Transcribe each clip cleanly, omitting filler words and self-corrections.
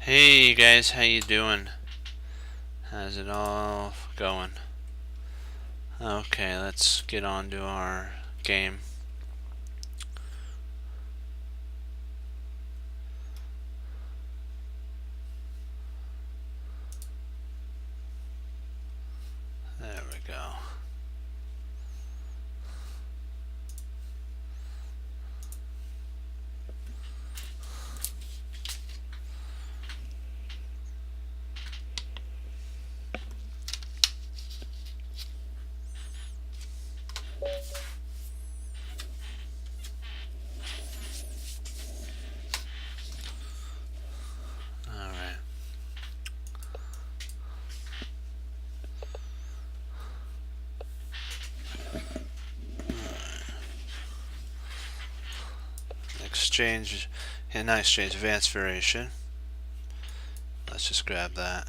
Hey guys, how you doing? How's it all going? Okay, let's get on to our game. There we go. Alright. Exchange, not exchange, advanced variation. Let's just grab that.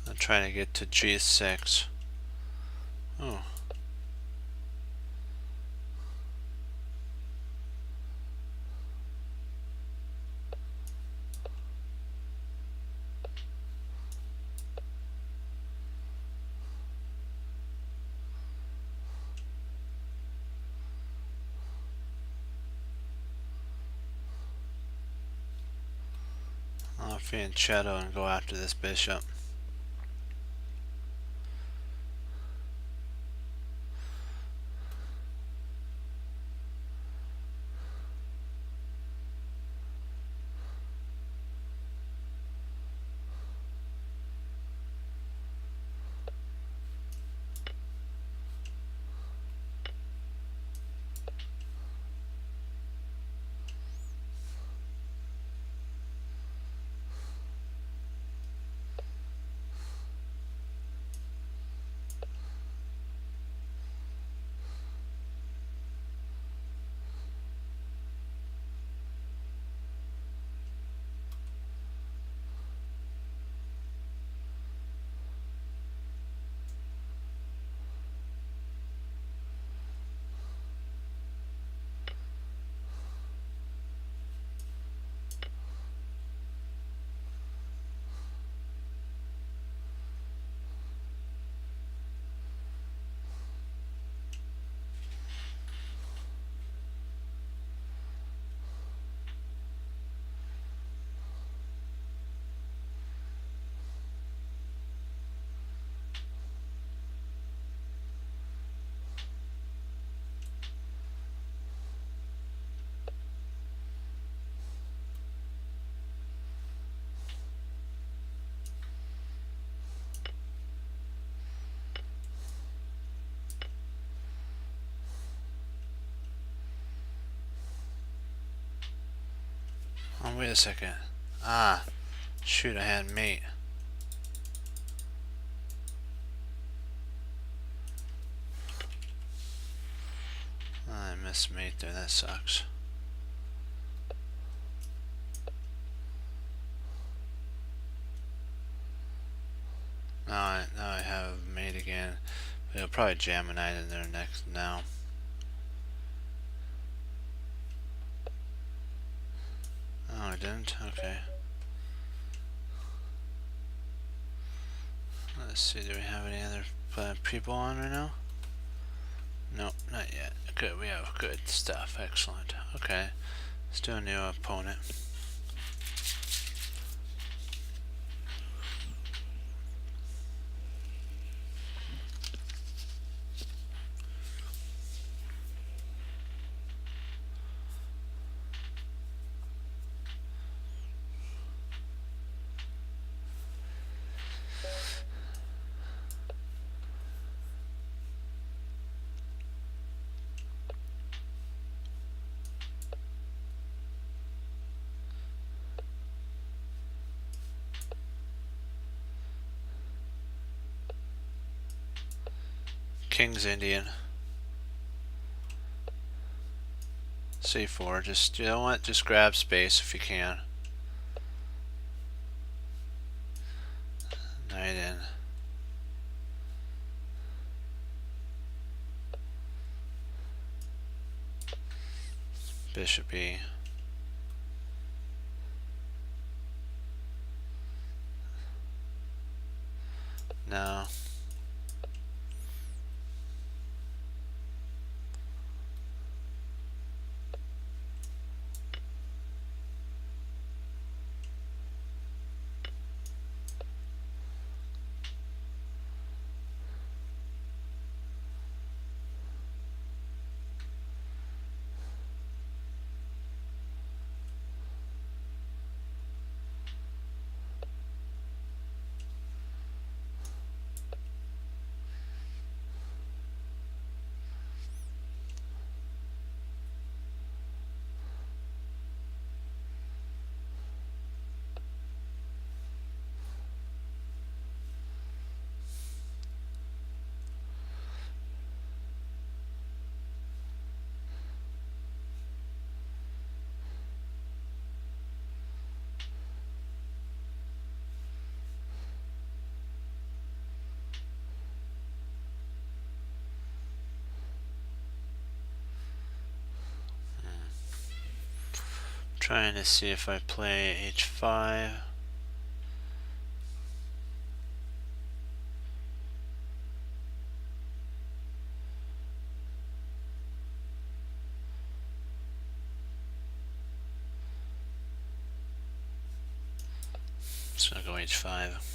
I'm trying to get to G6. Oh. I'll fianchetto and go after this bishop. Oh, wait a second. Ah, shoot, I had mate. I missed mate there, that sucks. Now I have mate again. But he'll probably jam a knight in there next now. Oh, I didn't? Okay. Let's see, do we have any other people on right now? Nope, not yet. Good, we have good stuff. Excellent. Okay, let's do a new opponent. King's Indian. C4. Just, you know what? Just grab space if you can. Knight in. Bishop E. No. Trying to see if I play H5. Just gonna go H5.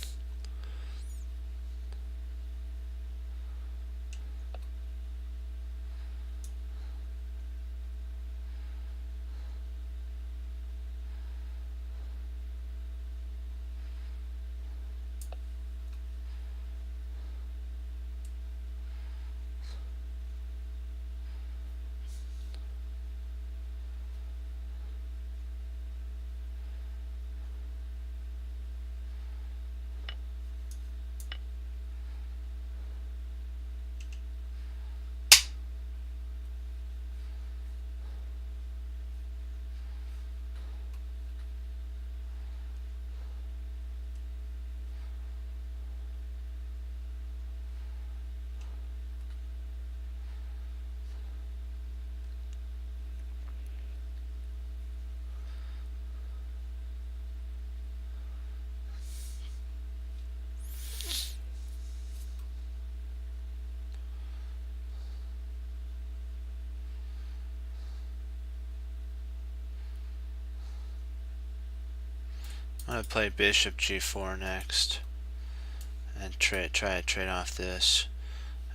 I'm gonna play Bishop G4 next, and try to trade off this,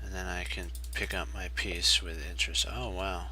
and then I can pick up my piece with interest. Oh wow.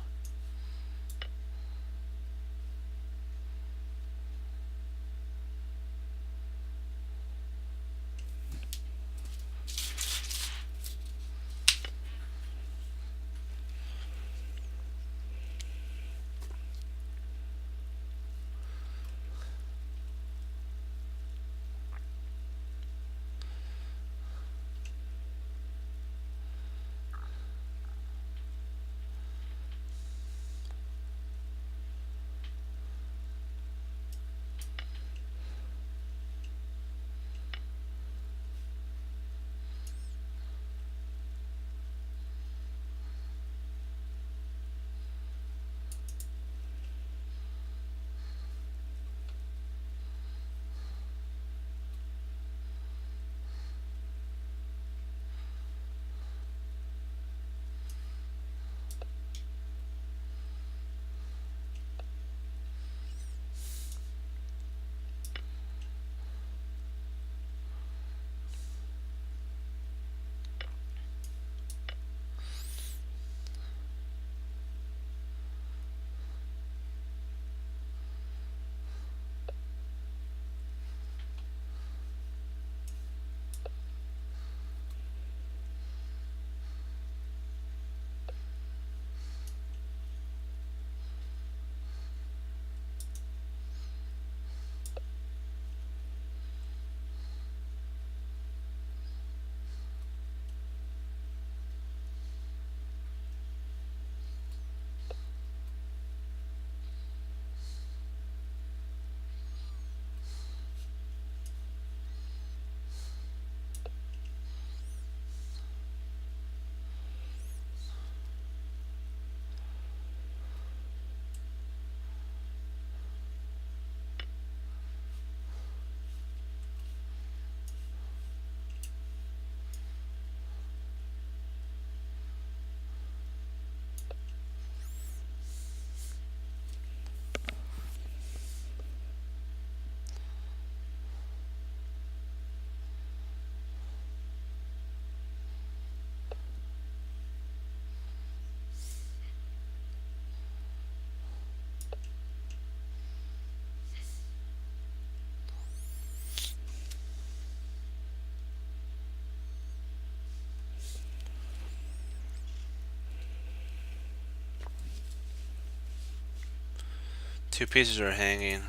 Two pieces are hanging.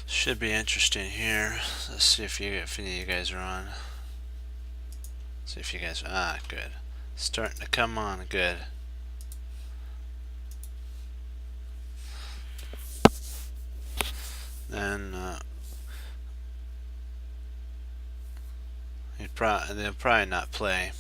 Should be interesting here. Let's see if any of you guys are on. See if you guys good. Starting to come on good. Then they'll probably not play.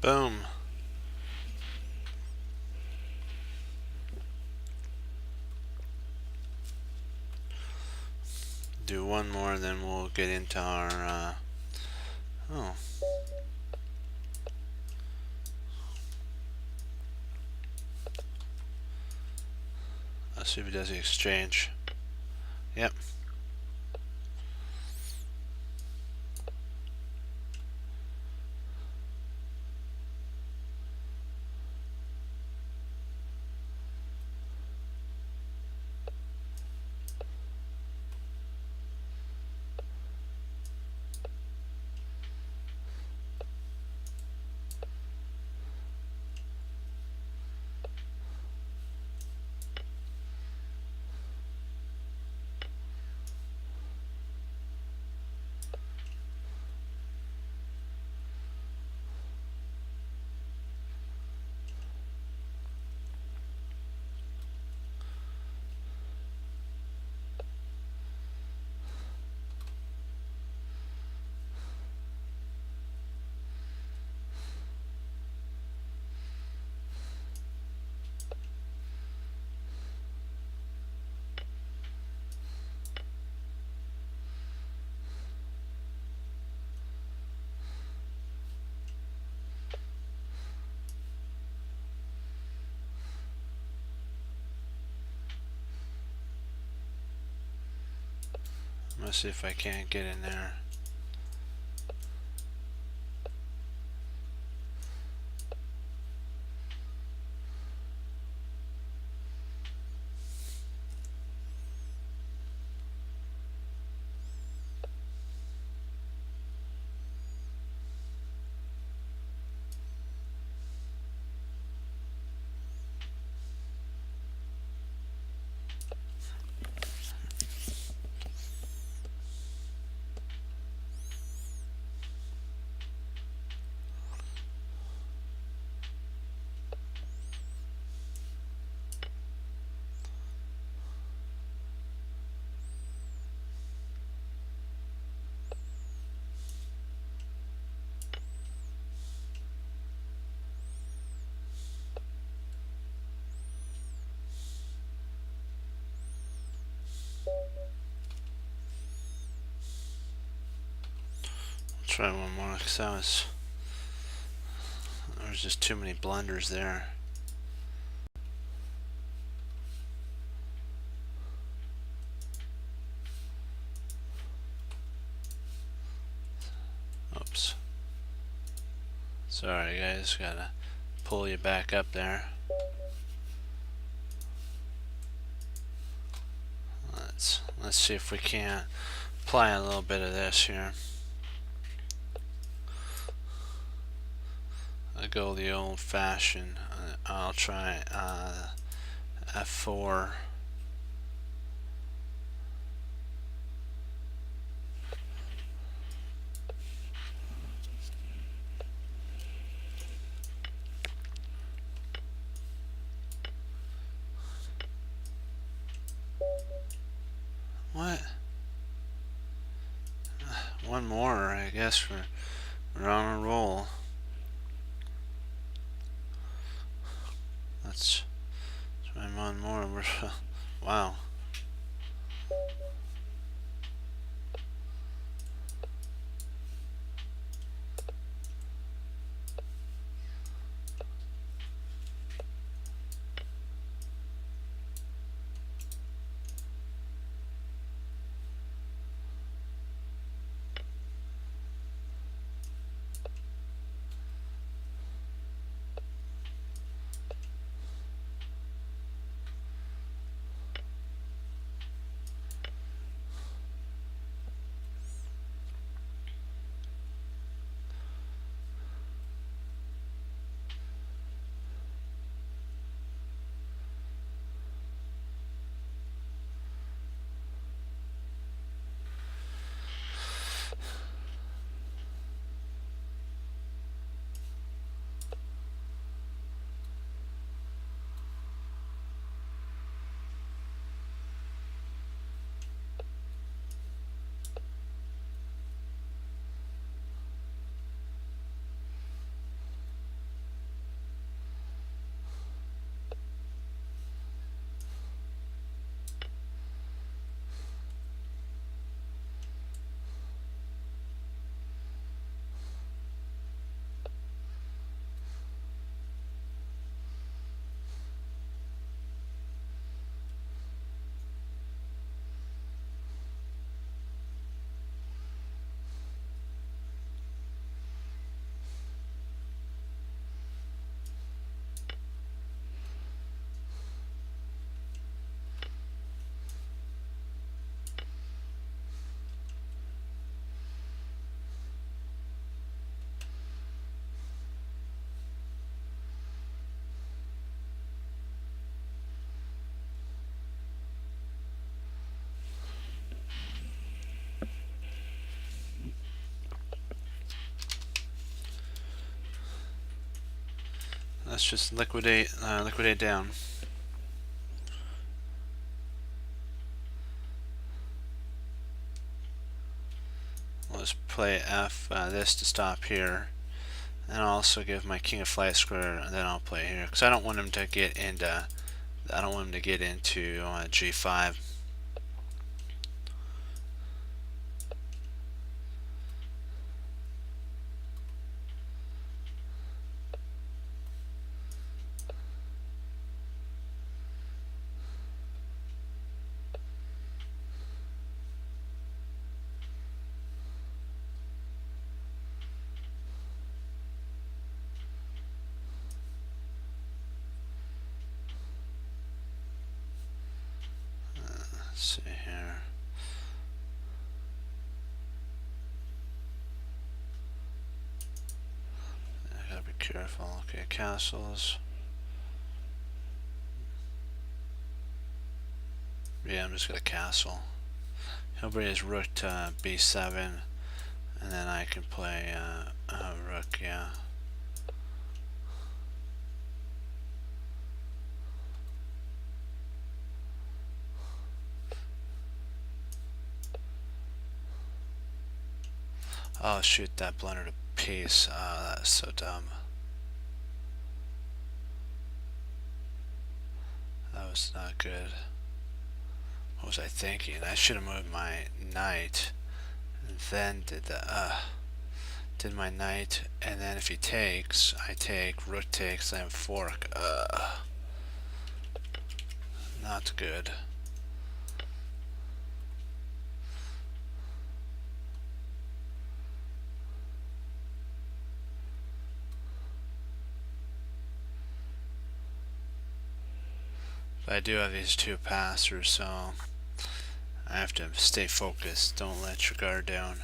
Boom. Do one more, then we'll get into our let's see if it does the exchange. Yep. Let's see if I can't get in there. Try one more because there was just too many blunders there. Oops. Sorry guys, gotta pull you back up there. Let's see if we can't apply a little bit of this here. go the old-fashioned. I'll try F4. What? One more, I guess. We're on a roll. Let's try one more. Wow. Let's just liquidate down. Let's play F this to stop here, and I'll also give my king a flight square, and then I'll play here because I don't want him to get into G5. Let's see here. I gotta be careful. Okay, castles. Yeah, I'm just gonna castle. He'll bring his rook to b7, and then I can play rook. Yeah. Oh shoot, that blundered a piece. Oh, that's so dumb. That was not good. What was I thinking? I should have moved my knight, and then did my knight, and then if he takes, I take, rook takes, then fork. Not good. But I do have these two passers, so I have to stay focused. Don't let your guard down.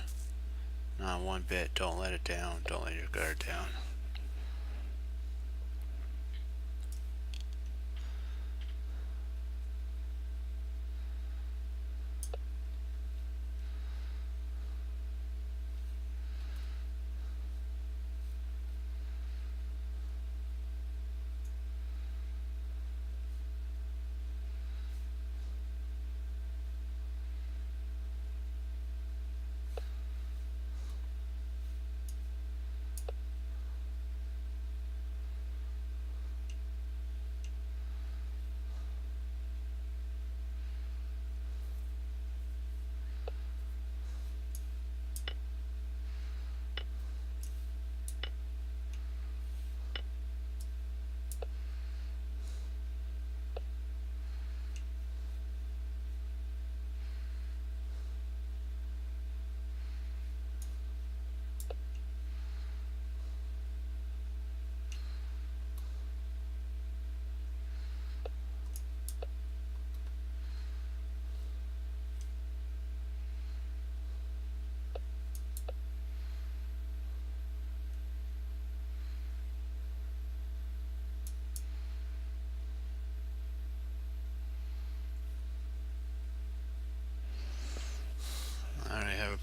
Not one bit. Don't let it down. Don't let your guard down.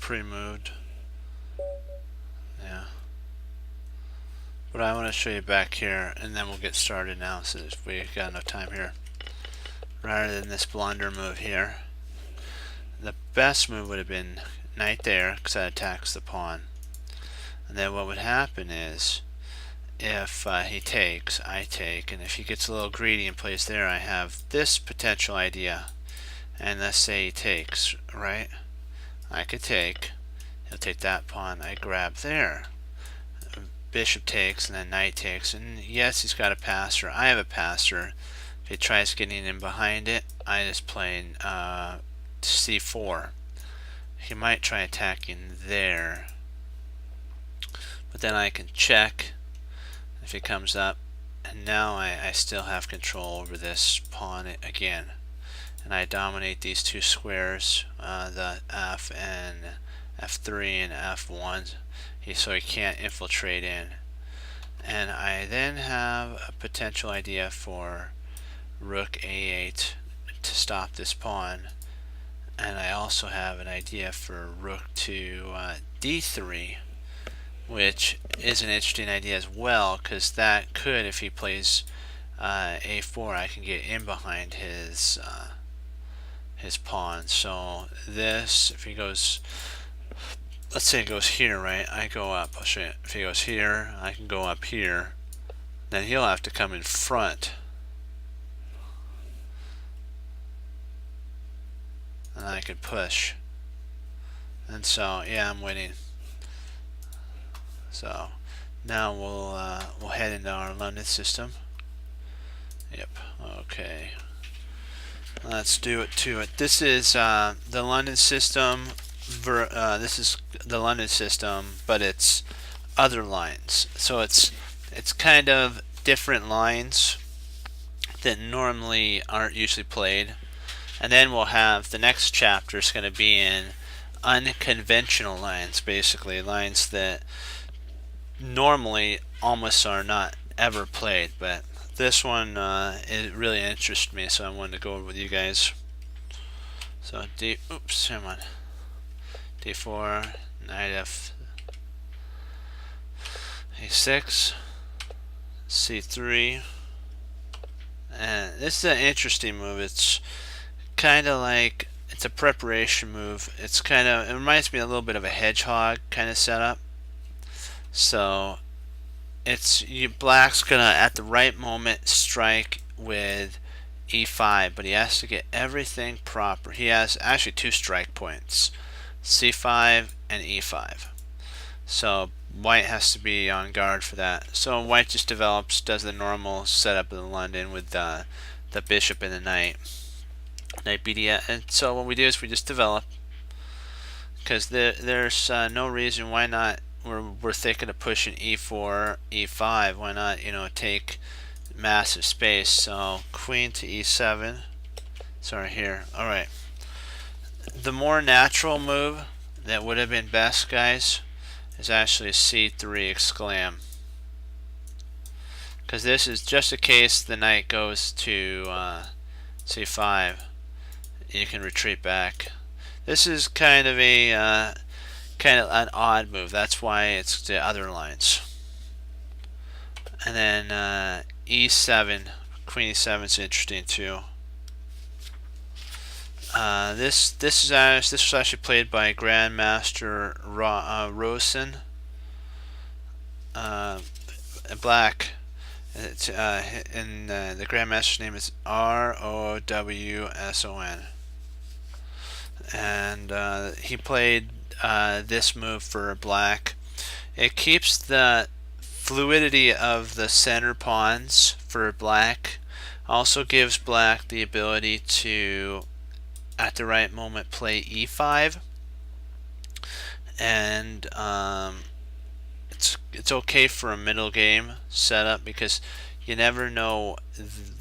pre-moved. Yeah. But I want to show you back here, and then we'll get started now, so we've got enough time here. Rather than this blunder move here, the best move would have been knight there, because that attacks the pawn. And then what would happen is, if he takes, I take, and if he gets a little greedy and plays there, I have this potential idea. And let's say he takes, right? I could take, he'll take that pawn, I grab there. Bishop takes, and then knight takes, and yes, he's got a passer. I have a passer. If he tries getting in behind it, I just play c4. He might try attacking there, but then I can check if he comes up, and now I still have control over this pawn again, and I dominate these two squares, the f and f3 and f1, so he can't infiltrate in. And I then have a potential idea for rook a8 to stop this pawn, and I also have an idea for rook to d3, which is an interesting idea as well, because that could, if he plays a4, I can get in behind his pawn. So this, if he goes, let's say it goes here, right? I go up. I'll show you. If he goes here, I can go up here. Then he'll have to come in front, and I could push. And so, yeah, I'm winning. So now we'll head into our London system. Yep. Okay. Let's do it to it. This is the London system. This is the London system, but it's other lines. So it's kind of different lines that normally aren't usually played. And then we'll have the next chapter is going to be in unconventional lines, basically lines that normally almost are not ever played. But this one it really interests me, so I wanted to go over with you guys. So come on. d4, knight a6, c3, and this is an interesting move. It's kind of like, it's a preparation move. It's kind of, it reminds me a little bit of a hedgehog kind of setup. So it's black's gonna at the right moment strike with e5, but he has to get everything proper. He has actually two strike points, c5 and e5. So white has to be on guard for that. So white just does the normal setup in London with the bishop and the knight bd. And so what we do is we just develop, because there's no reason why not. We're thinking of pushing e4, e5. Why not, take massive space? So queen to e7. Sorry, here. All right. The more natural move that would have been best, guys, is actually c3 exclam, because this is just in case the knight goes to c5, you can retreat back. This is kind of an odd move. That's why it's the other lines. And then e7, queen e7 is interesting too. This was actually played by Grandmaster Rosen. Black. And the Grandmaster's name is Rowson. And he played this move for black. It keeps the fluidity of the center pawns for black. Also gives black the ability to, at the right moment, play e5, and it's okay for a middle game setup, because you never know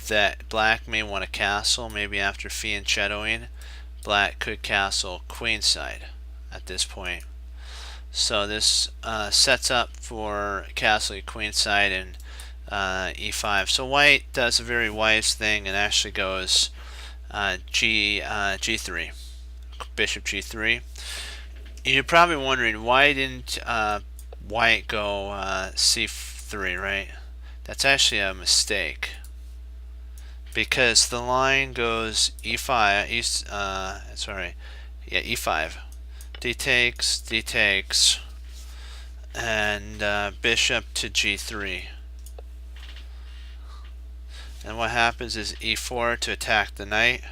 that black may want to castle. Maybe after fianchettoing, black could castle queenside at this point. So this sets up for castling queenside and e5. So white does a very wise thing and actually goes g3, bishop g3. You're probably wondering why didn't white go c3, right? That's actually a mistake because the line goes e5, e5, d takes, and bishop to g3. And what happens is e4 to attack the knight,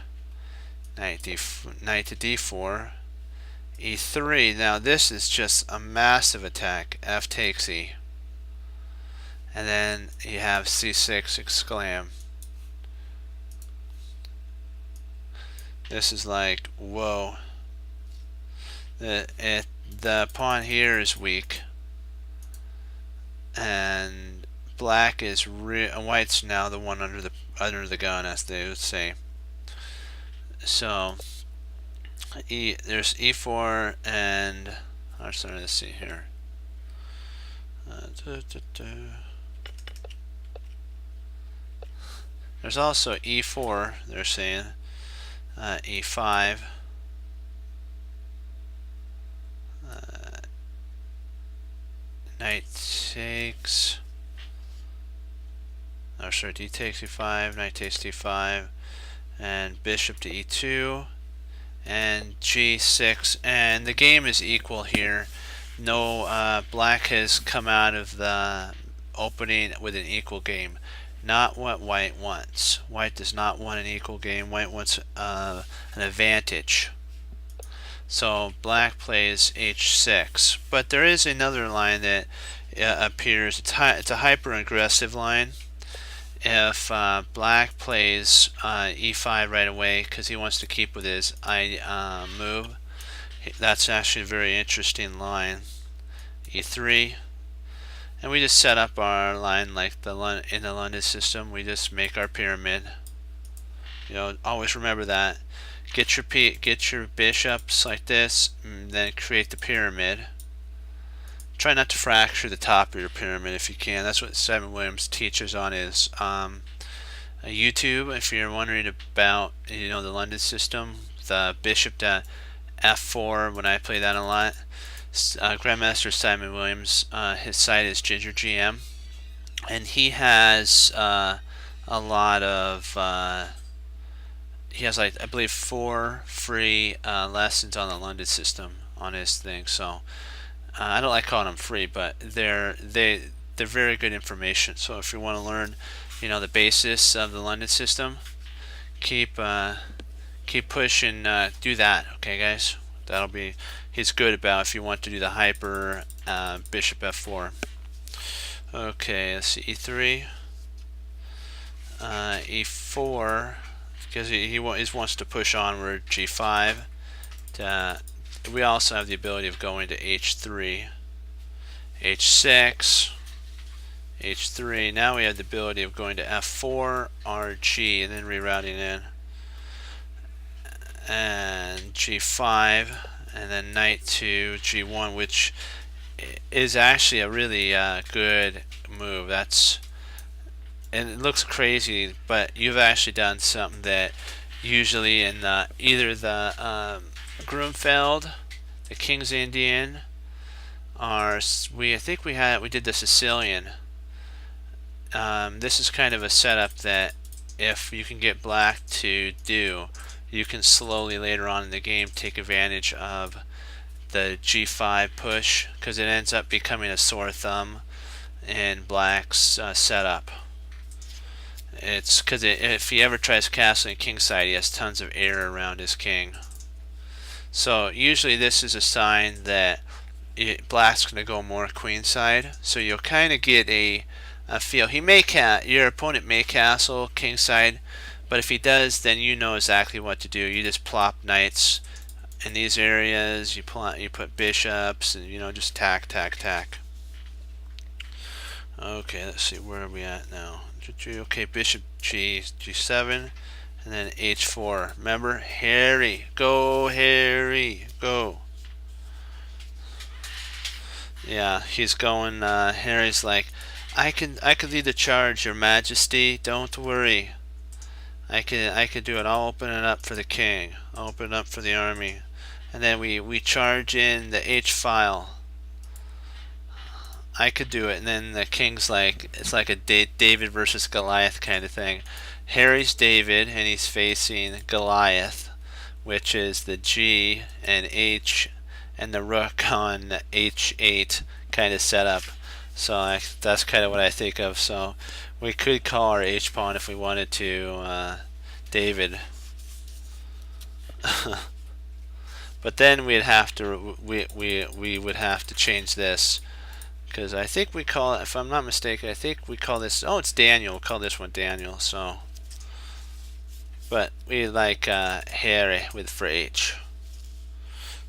knight to d4, e3. Now this is just a massive attack. F takes e, and then you have c6 exclaim. This is like, whoa. The pawn here is weak, and black is white's now the one under the gun, as they would say. So there's e4 and I'm starting to see here. There's also e4. They're saying e5. Knight takes. Oh, sorry, d takes e5, knight takes d5, and bishop to e2, and g6, and the game is equal here. No, black has come out of the opening with an equal game. Not what white wants. White does not want an equal game. White wants an advantage. So black plays h6, but there is another line that appears. It's a hyper-aggressive line. If black plays e5 right away because he wants to keep with his move, that's actually a very interesting line. e3, and we just set up our line like in the London system. We just make our pyramid. Always remember that. Get your bishops like this, and then create the pyramid. Try not to fracture the top of your pyramid if you can. That's what Simon Williams teaches on his YouTube. If you're wondering about the London system, the bishop to f4. When I play that a lot, Grandmaster Simon Williams, his site is Ginger GM, and he has a lot of. He has I believe 4 free lessons on the London system on his thing. So I don't like calling them free, but they're very good information. So if you want to learn, the basis of the London system, keep pushing. Do that, okay, guys. That'll be he's good about if you want to do the hyper bishop f4. Okay, let's see, e3, e4. Because he wants to push onward, g5. We also have the ability of going to h3, h6, h3. Now we have the ability of going to f4, rg, and then rerouting in, and g5, and then knight to g1, which is actually a really good move. And it looks crazy, but you've actually done something that usually in either the Grunfeld, the King's Indian, or I think we did the Sicilian. This is kind of a setup that if you can get black to do, you can slowly later on in the game take advantage of the g5 push, because it ends up becoming a sore thumb in black's setup. It's because if he ever tries castling kingside, he has tons of air around his king. So usually this is a sign that black's going to go more queenside. So you'll kind of get a feel. Your opponent may castle kingside, but if he does, then you know exactly what to do. You just plop knights in these areas. You put bishops, and just tack. Okay, let's see, where are we at now? Okay, bishop g7, and then h4. Remember, Harry, go. Yeah, he's going. Harry's like, I can lead the charge, Your Majesty. Don't worry. I can do it. I'll open it up for the king. I'll open it up for the army. and then we charge in the H file. I could do it, and then the king's like, it's like a David versus Goliath kind of thing. Harry's David, and he's facing Goliath, which is the G and H and the rook on H8 kind of setup. So that's kind of what I think of. So we could call our H pawn if we wanted to David. But then we'd have to we would have to change this, because I think we call it, if I'm not mistaken, I think we call this, oh, it's Daniel. We'll call this one Daniel. So, but we like Harry with for H.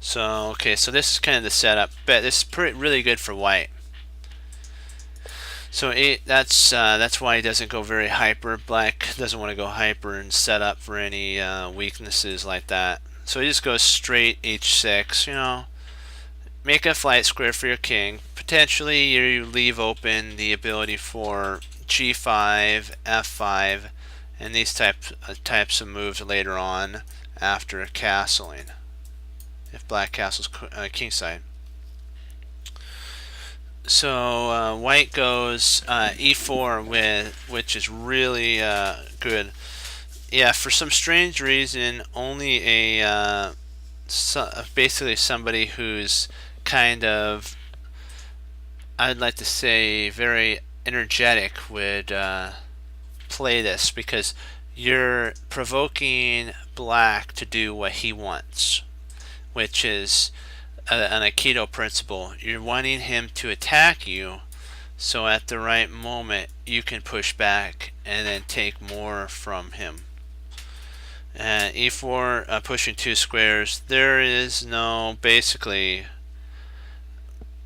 So okay, so this is kind of the setup. But this is really good for white. So that's why he doesn't go very hyper. Black doesn't want to go hyper and set up for any weaknesses like that. So he just goes straight H6. You know, make a flight square for your king. Potentially you leave open the ability for G5, F5, and these types of moves later on after castling, if black castles kingside. So white goes E4 which is really good. Yeah, for some strange reason, only basically somebody who's kind of, I'd like to say, very energetic would play this, because you're provoking black to do what he wants, which is an Aikido principle. You're wanting him to attack you, so at the right moment you can push back and then take more from him. And E4 pushing 2 squares, there is no, basically,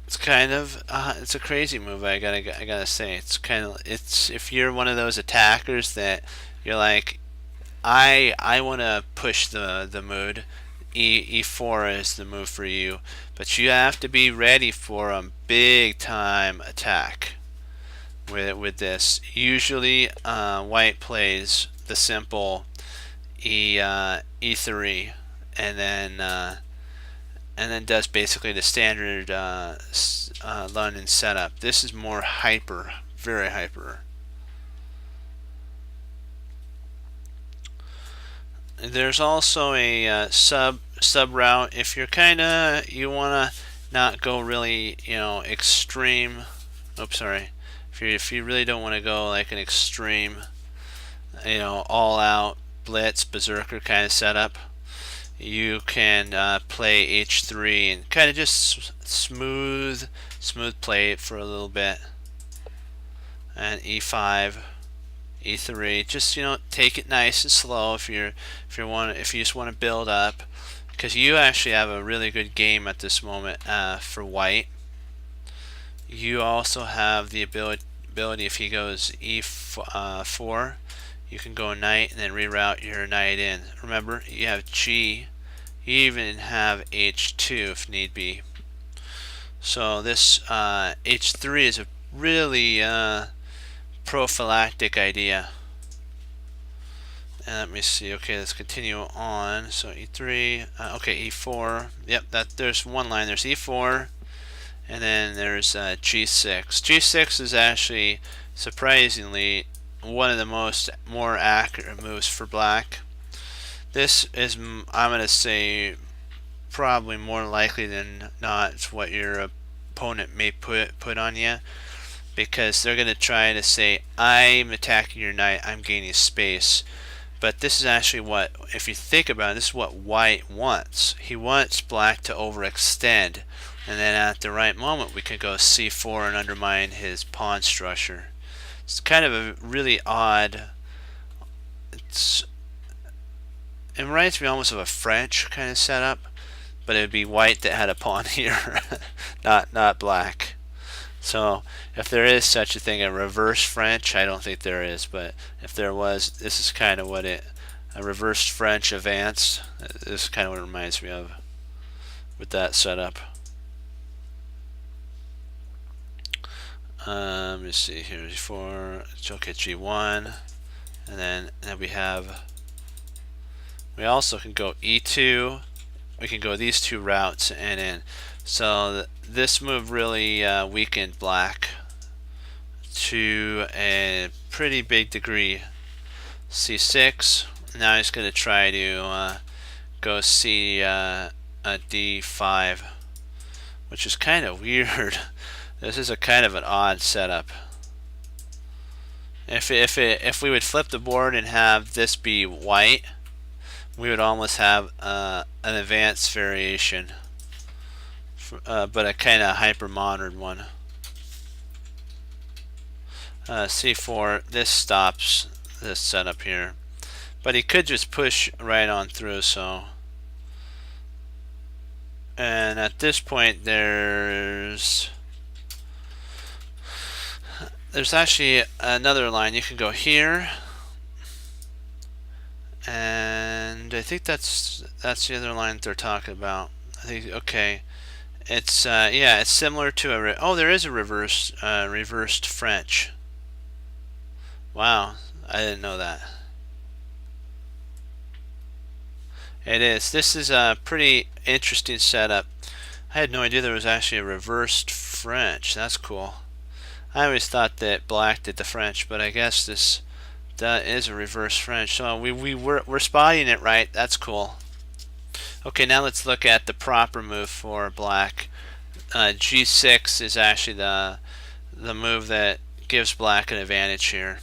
it's kind of it's a crazy move. I gotta say, it's kind of, it's, if you're one of those attackers that you're like, I want to push the mood, E4 is the move for you, but you have to be ready for a big time attack with this. Usually white plays the simple E3 and then does basically the standard London setup. This is more hyper, very hyper. There's also a sub route if you're you wanna not go really, you know, extreme. Oops, sorry. If you really don't want to go like an extreme, you know, all out blitz berserker kind of setup, you can play H3 and kind of just smooth play it for a little bit, and E5, E3. Just, you know, take it nice and slow if you just want to build up, because you actually have a really good game at this moment for white. You also have the ability if he goes E4, you can go knight and then reroute your knight in. Remember, you have G. You even have H2 if need be. So this H3 is a really prophylactic idea. And let me see. Okay, let's continue on. So E3. Okay, E4. Yep. There's one line. There's E4, and then there's G6. G6 is actually surprisingly one of the more accurate moves for black. This is, I'm going to say, probably more likely than not what your opponent may put on you, because they're going to try to say, I'm attacking your knight, I'm gaining space. But this is actually what, if you think about it, this is what white wants. He wants black to overextend, and then at the right moment we can go C4 and undermine his pawn structure. It's kind of a really odd, it reminds me almost of a French kind of setup, but it would be white that had a pawn here, not black. So if there is such a thing, a reverse French, I don't think there is, but if there was, this is kind of what a reversed French advanced, this is kind of what it reminds me of with that setup. Let me see here, G4, okay, G1, and then we also can go E2 we can go these two routes and in. So this move really weakened black to a pretty big degree. C6. Now he's going to try to go C a D5, which is kind of weird. This is a kind of an odd setup. If we would flip the board and have this be white, we would almost have an advanced variation, but a kind of hyper modern one. C4. This stops this setup here, but he could just push right on through. So, and at this point there's actually another line. You can go here, and I think that's the other line that they're talking about. I think, okay, it's yeah, it's similar to a oh, there is a reversed French. Wow, I didn't know that. It is. This is a pretty interesting setup. I had no idea there was actually a reversed French. That's cool. I always thought that black did the French, but I guess that is a reverse French. So we're spotting it right. That's cool. Okay, now let's look at the proper move for black. G6 is actually the move that gives black an advantage here.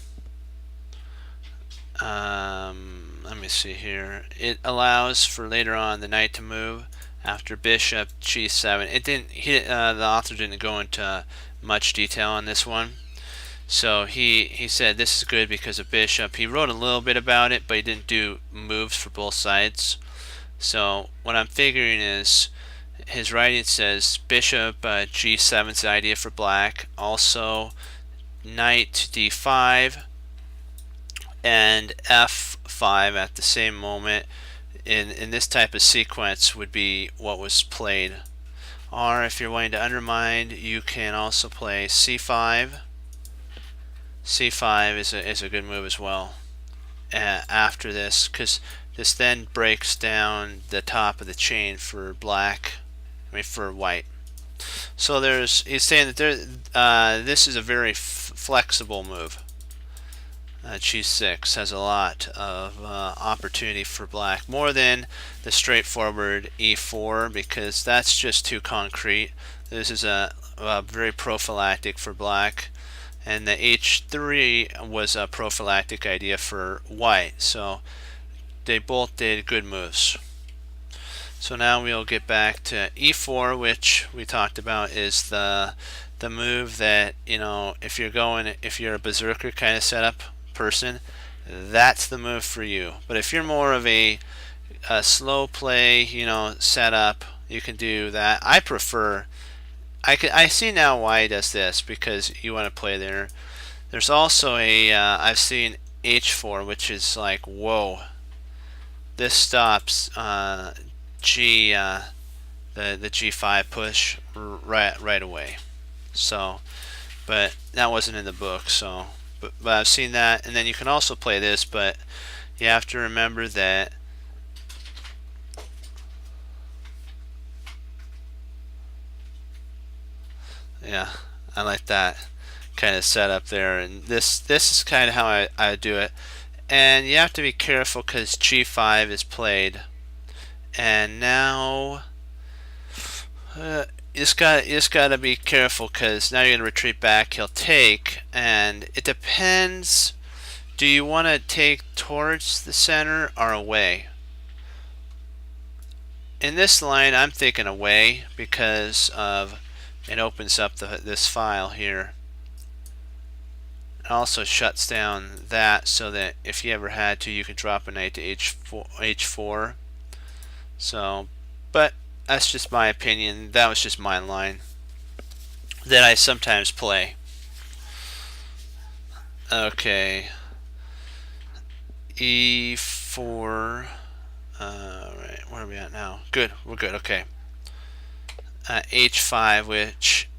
Let me see here. It allows for later on the knight to move after bishop G7. It didn't. The author didn't go into much detail on this one. So he said this is good because of bishop. He wrote a little bit about it, but he didn't do moves for both sides. So what I'm figuring is his writing says bishop G7 is the idea for black. Also knight to D5 and F5 at the same moment in this type of sequence would be what was played. Or if you're wanting to undermine, you can also play C5. C5 is a good move as well after this, because this then breaks down the top of the chain for black, for white. So he's saying that this is a very flexible move. G6 has a lot of opportunity for black, more than the straightforward E4, because that's just too concrete. This is a very prophylactic for black, and the H3 was a prophylactic idea for white. So they both did good moves. So now we'll get back to E4, which we talked about is the move that, if you're a berserker kind of setup person, that's the move for you. But if you're more of a slow play, setup, you can do that. I prefer. I see now why he does this, because you want to play there. There's also I've seen H4, which is like, whoa. This stops the G5 push right away. So, but that wasn't in the book. So. But I've seen that, and then you can also play this, but you have to remember that yeah, I like that kind of setup there, and this is kind of how I do it. And you have to be careful because G5 is played, and now you just got to be careful, because now you're going to retreat back. He'll take, and it depends. Do you want to take towards the center or away? In this line, I'm thinking away, because of it opens up this file here. It also shuts down that, so that if you ever had to, you could drop a knight to H4. So, but that's just my opinion. That was just my line that I sometimes play. Okay. E4. Right, where are we at now? Good, we're good. Okay. H5, which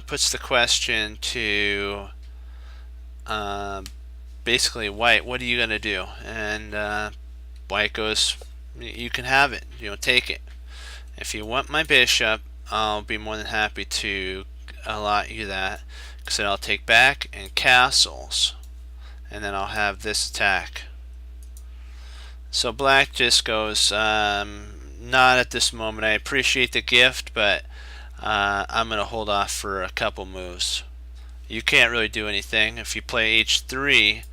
puts the question to basically white. What are you gonna do? And white goes, you can have it. Take it. If you want my bishop, I'll be more than happy to allot you that, because then I'll take back and castles, and then I'll have this attack. So black just goes, not at this moment. I appreciate the gift, but I'm going to hold off for a couple moves. You can't really do anything. If you play h3,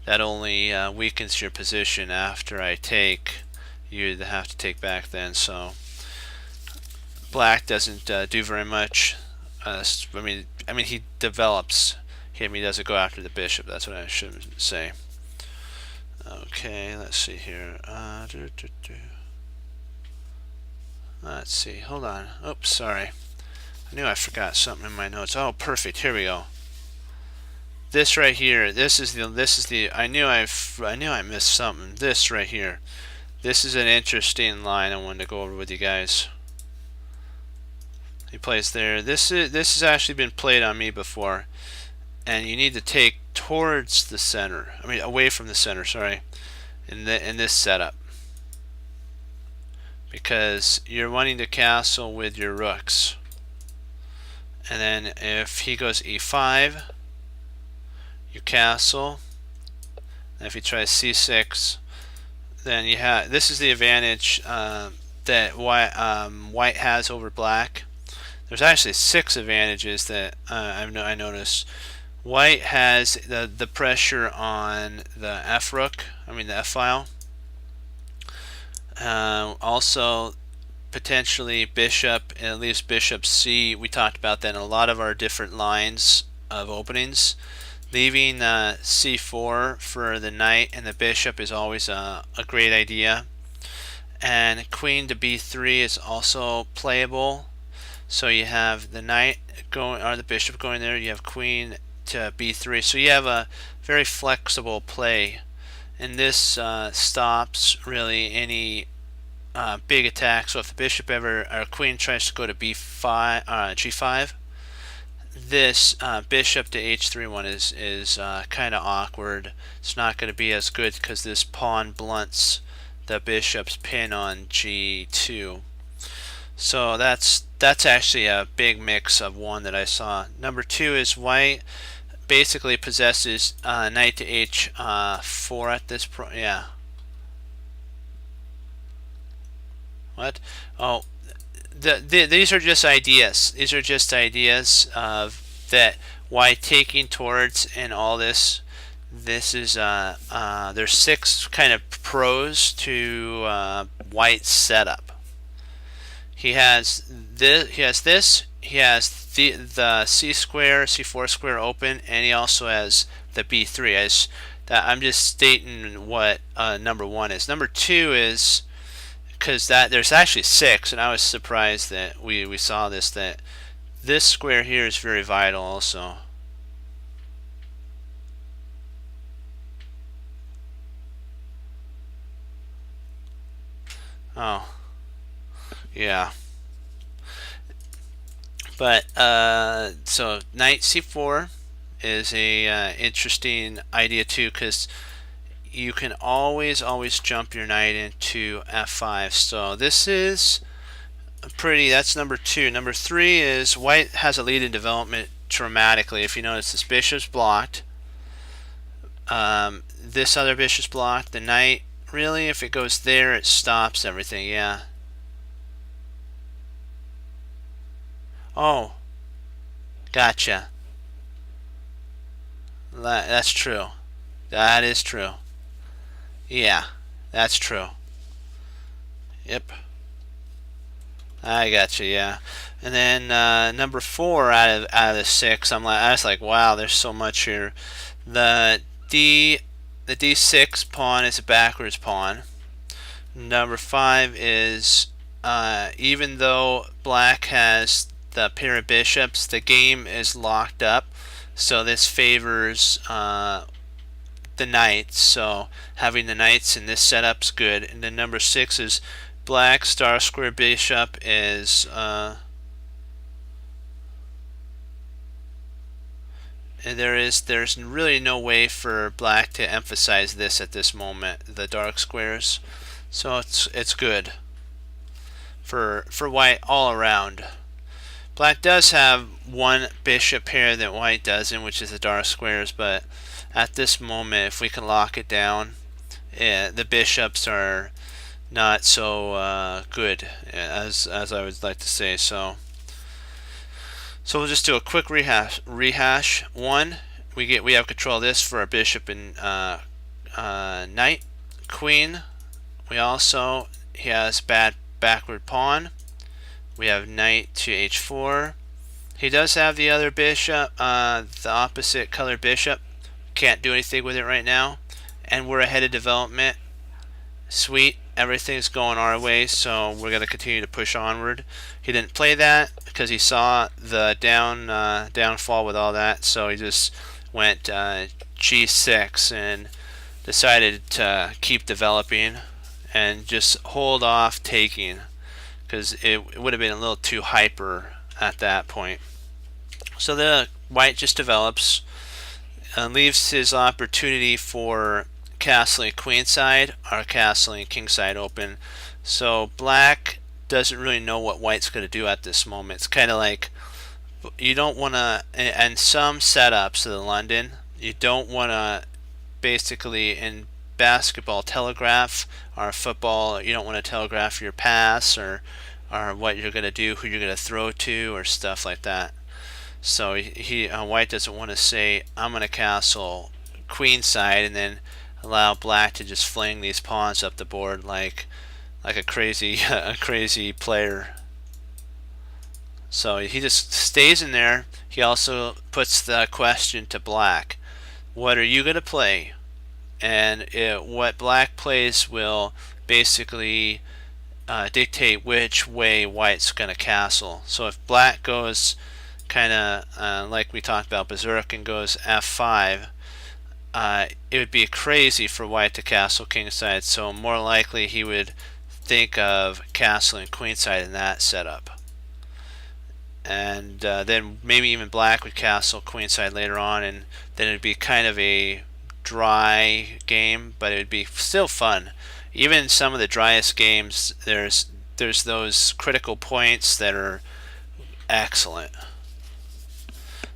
that only weakens your position after I take. You'd have to take back then. So black doesn't do very much. I mean, he develops. He doesn't go after the bishop. That's what I should say. Okay, let's see here. Let's see. Hold on. Oops, sorry. I knew I forgot something in my notes. Oh, perfect. Here we go. This right here. This is the. I knew I missed something. This right here. This is an interesting line I wanted to go over with you guys. He plays there. This has actually been played on me before, and you need to take towards the center. I mean, away from the center. Sorry, in this setup, because you're wanting to castle with your rooks. And then if he goes e5, you castle. And if he tries c6, then you have. This is the advantage that white has over black. There's actually 6 advantages that I noticed. White has the pressure on the f rook. I mean the f file. Also, potentially bishop, and it leaves bishop c. We talked about that in a lot of our different lines of openings. Leaving c4 for the knight and the bishop is always a great idea. And queen to b3 is also playable. So you have the knight going, or the bishop going there. You have queen to b3. So you have a very flexible play. And this stops really any big attack. So if the bishop or queen tries to go to b5, g5, this bishop to h3 one is kind of awkward. It's not going to be as good because this pawn blunts the bishop's pin on g2. So that's actually a big mix of one that I saw. Number 2 is white basically possesses knight to h4 at this point. Yeah. What? Oh, these are just ideas. These are just ideas of that white taking towards and all this. This is there's 6 kind of pros to white's setup. He has this. He has the c square, c4 square open, and he also has the b3. I'm just stating what number 1 is. Number 2 is, because there's actually 6, and I was surprised that we saw this, that this square here is very vital also. Oh, yeah. But so knight c4 is a interesting idea too, because you can always jump your knight into f5. So this is pretty. That's number 2. Number 3 is white has a lead in development dramatically. If you notice, this bishop's blocked. This other bishop's blocked. The knight, really, if it goes there, it stops everything. Yeah. Oh, gotcha. That's true. That is true. Yeah, that's true. Yep. I gotcha. Yeah. And then number 4 out of the 6, I was like, wow, there's so much here. The d6 pawn is a backwards pawn. Number 5 is even though black has the pair of bishops, the game is locked up, so this favors the knights. So having the knights in this setup's good. And then number 6 is black star square bishop is and there's really no way for black to emphasize this at this moment, the dark squares. So it's good. for white all around. Black does have one bishop pair that white doesn't, which is the dark squares, but at this moment, if we can lock it down, the bishops are not so good, as I would like to say. So we'll just do a quick rehash. One, we have control of this for our bishop and knight. Queen, he has bad backward pawn. We have knight to h4. He does have the other bishop, the opposite colored bishop. Can't do anything with it right now. And we're ahead of development. Sweet, everything's going our way, so we're going to continue to push onward. He didn't play that because he saw the downfall with all that, so he just went g6 and decided to keep developing and just hold off taking, because it would have been a little too hyper at that point. So the white just develops and leaves his opportunity for castling queenside or castling kingside open. So black doesn't really know what white's going to do at this moment. It's kind of like, you don't want to, and some setups of the London, you don't want to basically, in basketball, telegraph, or football, you don't want to telegraph your pass or what you're going to do, who you're going to throw to, or stuff like that. So white doesn't want to say, I'm going to castle queenside and then allow black to just fling these pawns up the board like a crazy player. So he just stays in there. He also puts the question to black, what are you going to play? And what black plays will basically dictate which way white's going to castle. So if black goes kind of like we talked about, berserk, and goes f5, it would be crazy for white to castle kingside, so more likely he would think of castling queenside in that setup. And then maybe even black would castle queenside later on, and then it would be kind of a dry game, but it would be still fun. Even in some of the driest games, there's those critical points that are excellent.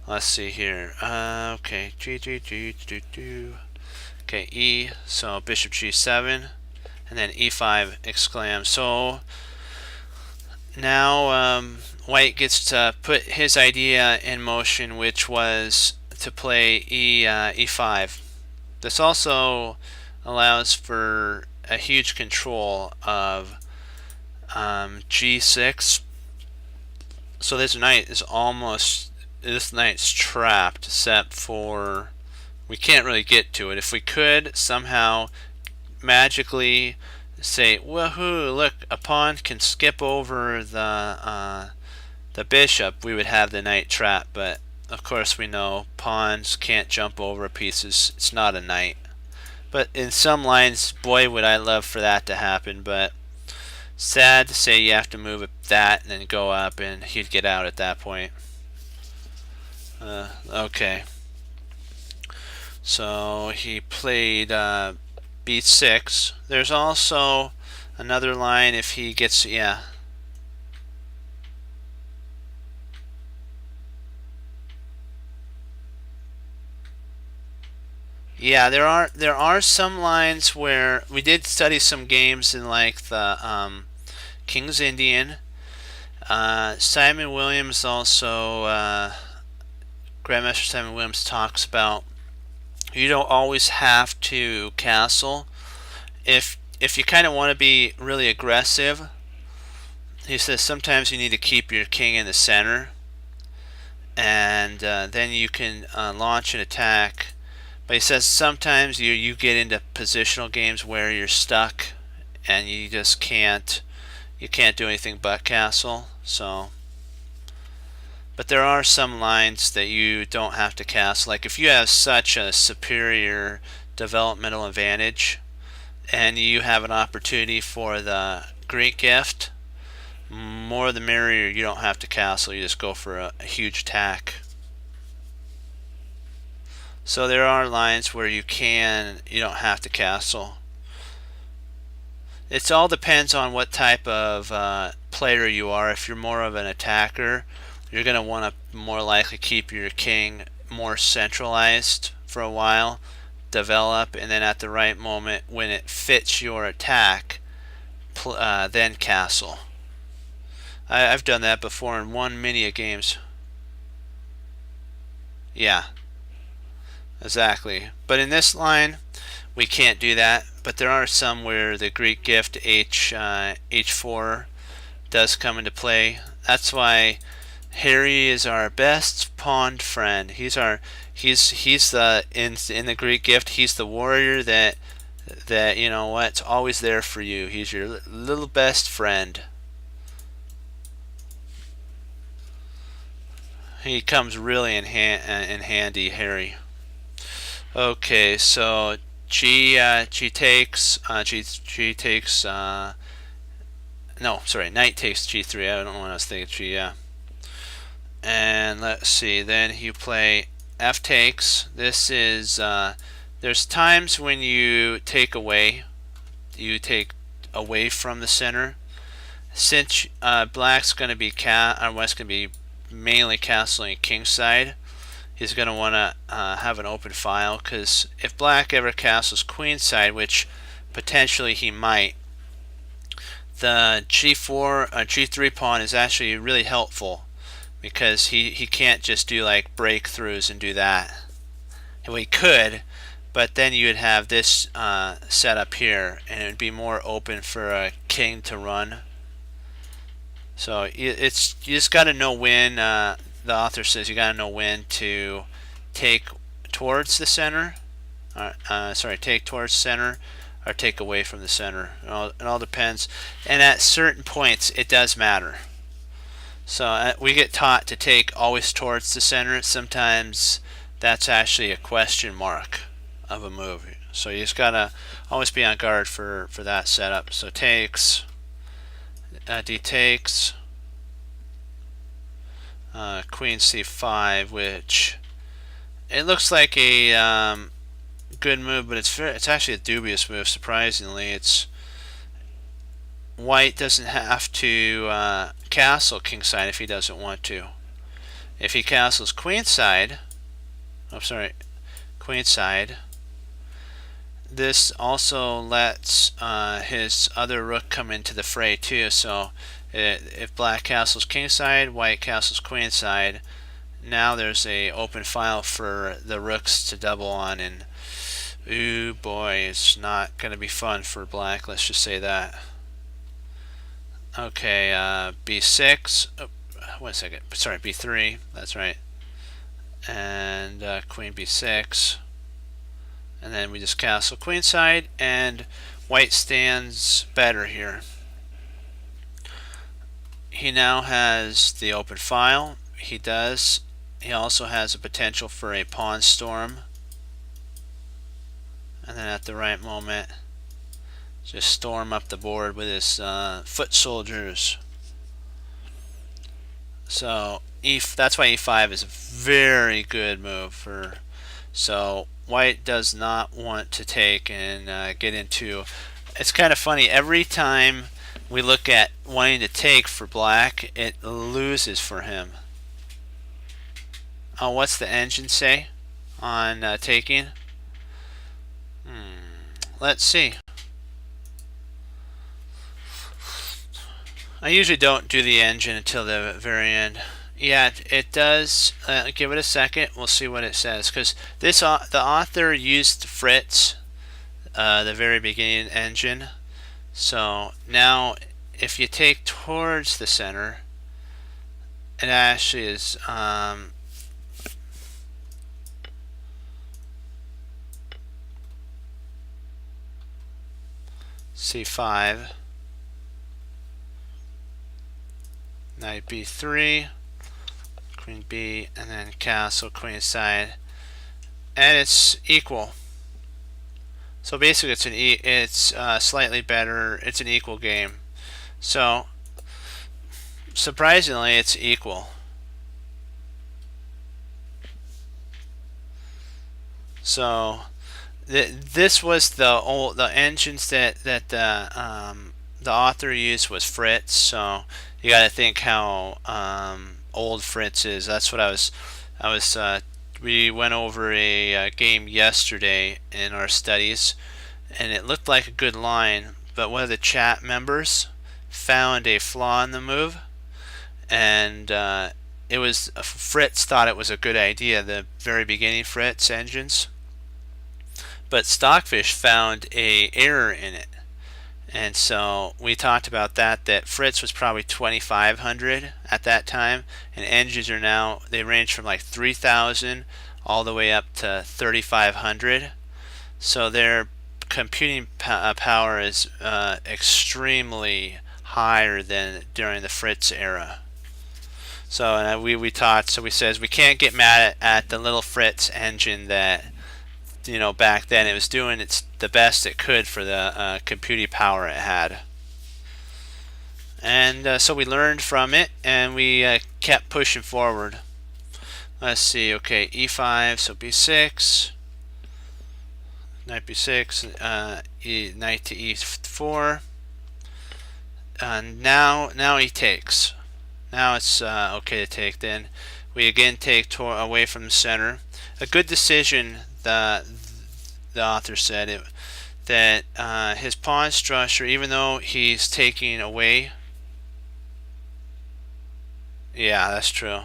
Let's see here. Okay, okay, E. So bishop g7, and then e5 exclam. So now white gets to put his idea in motion, which was to play e5. This also allows for a huge control of g6. So this knight's trapped, except for we can't really get to it. If we could somehow magically say, woohoo, look, a pawn can skip over the bishop, we would have the knight trapped. But of course we know pawns can't jump over pieces. It's not a knight. But in some lines, boy, would I love for that to happen. But sad to say, you have to move that and then go up, and he'd get out at that point. Okay. So he played b6. There's also another line if he gets, yeah. Yeah, there are some lines where we did study some games in like the King's Indian. Simon Williams also, Grandmaster Simon Williams talks about you don't always have to castle. If you kind of want to be really aggressive, he says sometimes you need to keep your king in the center, and then you can launch an attack. But he says sometimes you get into positional games where you're stuck and you just can't do anything but castle. So, but there are some lines that you don't have to castle. Like if you have such a superior developmental advantage and you have an opportunity for the Greek gift, more the merrier. You don't have to castle. You just go for a huge attack. So there are lines where you don't have to castle. It all depends on what type of player you are. If you're more of an attacker, you're going to want to more likely keep your king more centralized for a while, develop, and then at the right moment when it fits your attack, then castle. I've done that before and won many games. Yeah, exactly. But in this line, we can't do that. But there are some where the Greek gift H4 does come into play. That's why Harry is our best pawned friend. He's the in the Greek gift. He's the warrior that you know what's always there for you. He's your little best friend. He comes really in handy, Harry. Okay, so G takes no, sorry, knight takes G3. I don't know what I was thinking. G, yeah. And let's see, then you play F takes. This is there's times when you take away from the center. Since black's going to be west's going to be mainly castling kingside, he's going to want to have an open file, because if black ever castles queenside, which potentially he might, the G4 G3 pawn is actually really helpful, because he can't just do like breakthroughs and do that. Well, he could, but then you would have this set up here, and it would be more open for a king to run. So you just got to know when. The author says you got to know when to take towards the center. Take towards center or take away from the center. It all depends, and at certain points it does matter. So we get taught to take always towards the center. Sometimes that's actually a question mark of a move. So you just gotta always be on guard for that setup. So takes, D takes, Queen C5, which it looks like a good move, but it's actually a dubious move. Surprisingly, white doesn't have to castle kingside if he doesn't want to. If he castles queenside, queenside, this also lets his other rook come into the fray too. So if black castles kingside, white castles queenside, now there's a open file for the rooks to double on, and ooh boy, it's not going to be fun for black, let's just say that. Okay, b6, oh, 1 second, sorry, b3, that's right, and queen b6, and then we just castle queenside, and white stands better here. He now has the open file. He also has a potential for a pawn storm, and then at the right moment just storm up the board with his foot soldiers. So that's why e5 is a very good move for. So white does not want to take and get into. It's kind of funny, every time we look at wanting to take for black, it loses for him. Oh, what's the engine say on taking? Let's see. I usually don't do the engine until the very end. Yeah, it does. Give it a second. We'll see what it says, because the author used Fritz, the very beginning engine. So now, if you take towards the center, it actually is C5, knight B3, queen B, and then castle queenside, and it's equal. So basically, it's slightly better. It's an equal game. So surprisingly, it's equal. So this was the engines that the author used was Fritz. So you got to think how old Fritz is. That's what I was we went over a game yesterday in our studies, and it looked like a good line, but one of the chat members found a flaw in the move, and it was Fritz thought it was a good idea, the very beginning Fritz engines, but Stockfish found a error in it. And so we talked about that Fritz was probably 2500 at that time, and engines are now, they range from like 3000 all the way up to 3500. So their computing power is extremely higher than during the Fritz era. So we taught, so we says we can't get mad at the little Fritz engine that, back then it was doing the best it could for the computing power it had. And so we learned from it, and we kept pushing forward. Let's see, okay, e5, so b6, knight b6, knight to e4. Now he takes. Now it's okay to take. Then we again take away from the center. A good decision, the author said that his pawn structure, even though he's taking away. Yeah, that's true.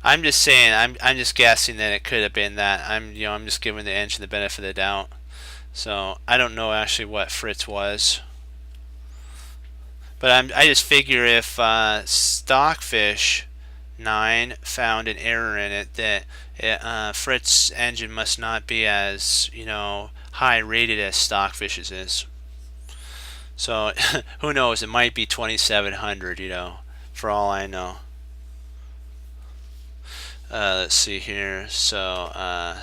I'm just saying. I'm just guessing that it could have been that. I'm just giving the engine the benefit of the doubt. So I don't know actually what Fritz was. But I just figure if Stockfish 9 found an error in it, that Fritz engine must not be as high rated as Stockfish's is. So who knows? It might be 2700. For all I know. Let's see here. So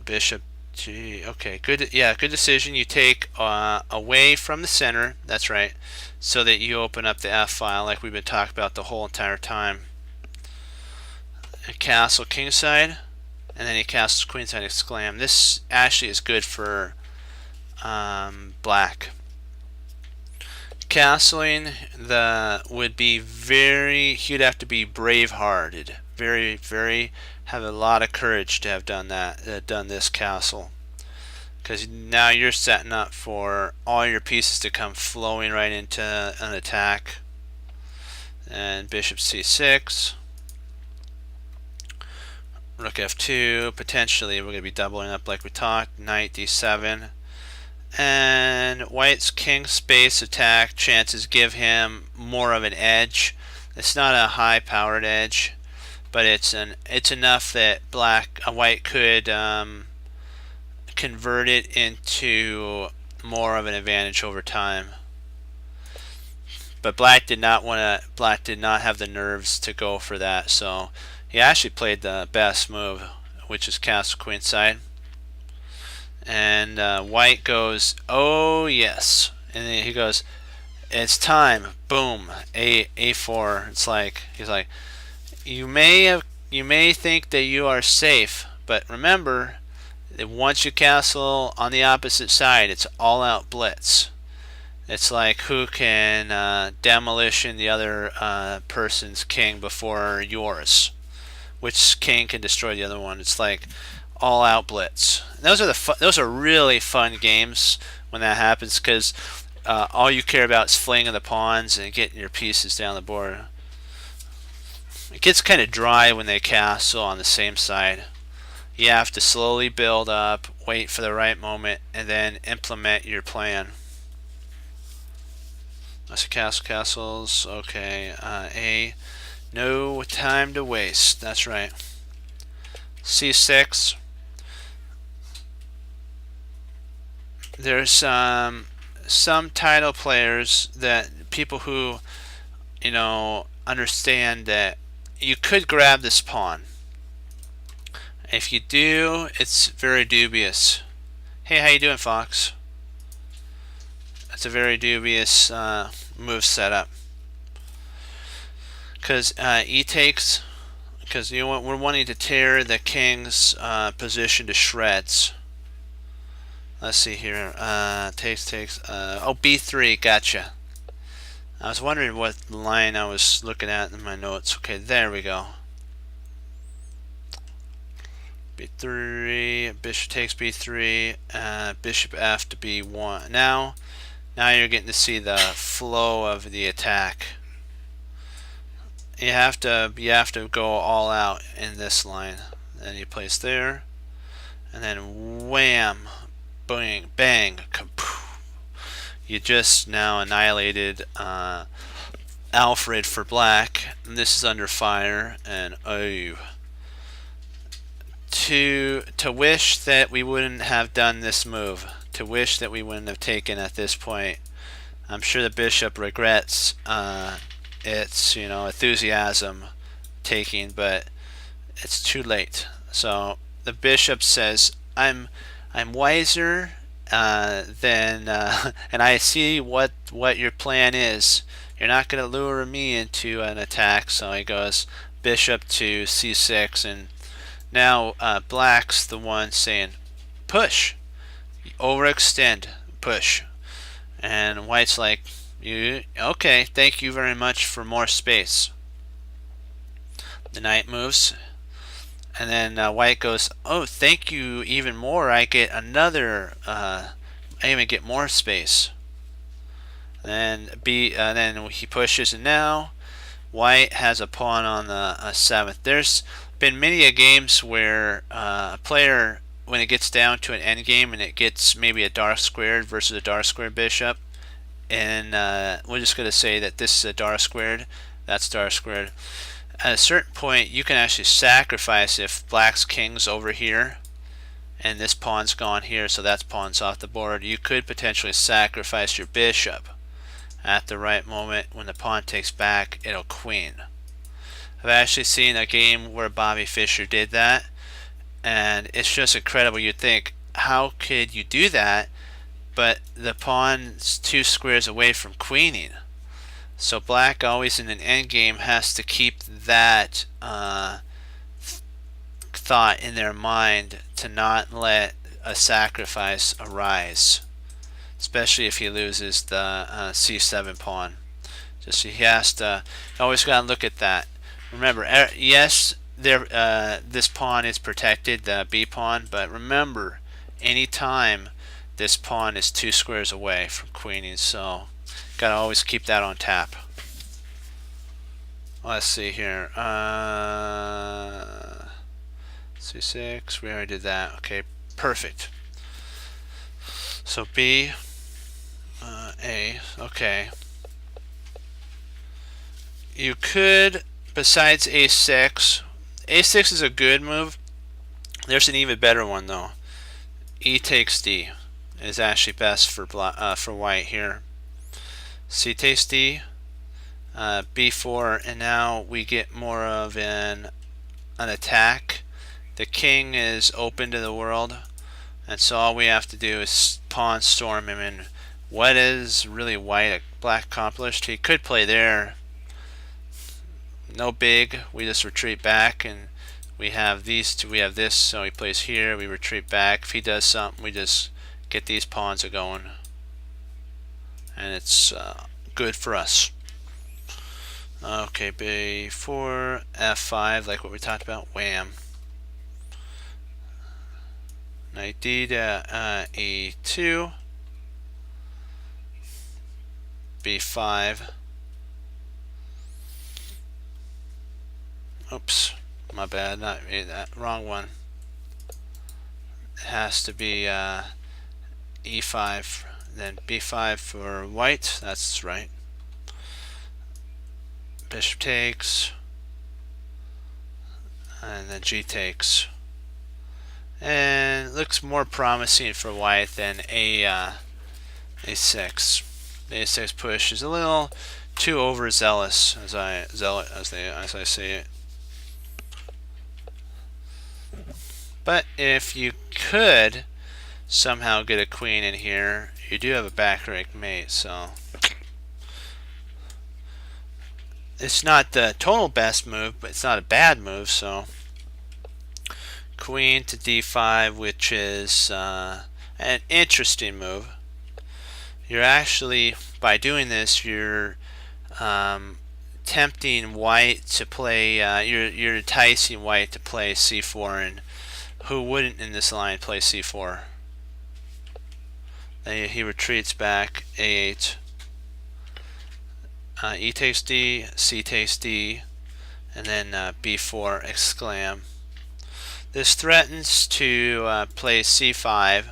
bishop. Okay, good. Yeah, good decision. You take away from the center. That's right. So that you open up the F file, like we've been talking about the whole entire time. And castle kingside, and then he castles queenside exclam. This actually is good for black. Castling would be he'd have to be brave-hearted, very have a lot of courage to have done done this castle, because now you're setting up for all your pieces to come flowing right into an attack. And bishop c6, rook f2, potentially we're going to be doubling up like we talked, knight d7, and white's king space attack chances give him more of an edge. It's not a high powered edge, but it's enough that white could convert it into more of an advantage over time. But black did not have the nerves to go for that, so he actually played the best move, which is castle queenside. And white goes, oh yes, and then he goes, it's time. Boom, a4. It's like he's like, you may think that you are safe, but remember that once you castle on the opposite side, it's all out blitz. It's like who can demolition the other person's king before yours. Which king can destroy the other one? It's like all out blitz. And those are really fun games when that happens, because all you care about is flinging the pawns and getting your pieces down the board. It gets kind of dry when they castle on the same side. You have to slowly build up, wait for the right moment, and then implement your plan. That's castles. Okay, A. No time to waste. That's right. C6. There's some title players, that people who understand that you could grab this pawn. If you do, it's very dubious. Hey, how you doing, Fox? That's a very dubious move setup, because e takes. because we're wanting to tear the king's position to shreds. Let's see here. Takes. Oh, B3. Gotcha. I was wondering what line I was looking at in my notes. Okay, there we go. B3. Bishop takes B3. Bishop F to B1. Now you're getting to see the flow of the attack. You have to go all out in this line. Then you place there, and then wham, bang, bang, kapoof. You just now annihilated Alfred for black. And this is under fire, and oh. To wish that we wouldn't have done this move. To wish that we wouldn't have taken at this point. I'm sure the bishop regrets its enthusiasm taking, but it's too late. So the bishop says, I'm wiser than and I see what your plan is. You're not going to lure me into an attack. So he goes bishop to c6, and now black's the one saying push, overextend, push, and white's like, okay, thank you very much for more space. The knight moves, and then white goes, oh, thank you even more. I get another. I even get more space. Then then he pushes, and now white has a pawn on the 7th. There's been many games where a player, when it gets down to an endgame and it gets maybe a dark squared versus a dark squared bishop, and we're just going to say that this is a dark squared, that's dark squared. At a certain point, you can actually sacrifice if black's king's over here and this pawn's gone here, so that's pawn's off the board. You could potentially sacrifice your bishop. At the right moment, when the pawn takes back, it'll queen. I've actually seen a game where Bobby Fischer did that, and it's just incredible. You'd think, how could you do that? But the pawn's 2 squares away from queening. So black always in an endgame has to keep that thought in their mind to not let a sacrifice arise, especially if he loses the c7 pawn. Just he has to always got to look at that. Remember, yes, this pawn is protected, the b pawn, but remember, anytime this pawn is 2 squares away from queening, so gotta always keep that on tap. Let's see here. C6, we already did that. Okay, perfect. So B, A, okay. You could, besides A6, A6 is a good move. There's an even better one though. E takes D is actually best for white here. C takes D, B4, and now we get more of an attack. The king is open to the world, and so all we have to do is pawn storm him. And what is really black accomplished? He could play there. No big. We just retreat back, and we have these two. We have this, so he plays here. We retreat back. If he does something, we just get these pawns going, and it's good for us. Okay, B4, F5, like what we talked about. Wham. Knight D to E2, B5. Oops, my bad, not that, wrong one. It has to be E5, then B5 for white, that's right. Bishop takes, and then G takes. And it looks more promising for white than A6. The A6 push is a little too overzealous, as I say it. But if you could somehow get a queen in here, you do have a back rank mate, so It's not the total best move, but it's not a bad move. So queen to d5, which is an interesting move. You're actually, by doing this, you're tempting white to play. You're enticing white to play c4, and who wouldn't in this line play c4? Then he retreats back, a8. E takes d, c takes d, and then b4 exclam. This threatens to play c5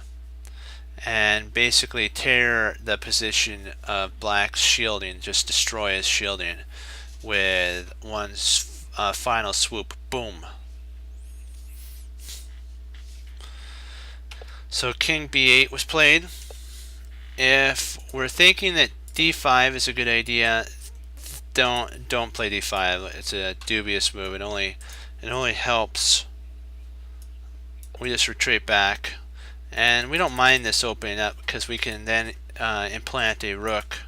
and basically tear the position of black's shielding, just destroy his shielding with one final swoop. Boom. So king b8 was played. If we're thinking that d5 is a good idea, don't play d5. It's a dubious move. It only helps. We just retreat back, and we don't mind this opening up because we can then implant a rook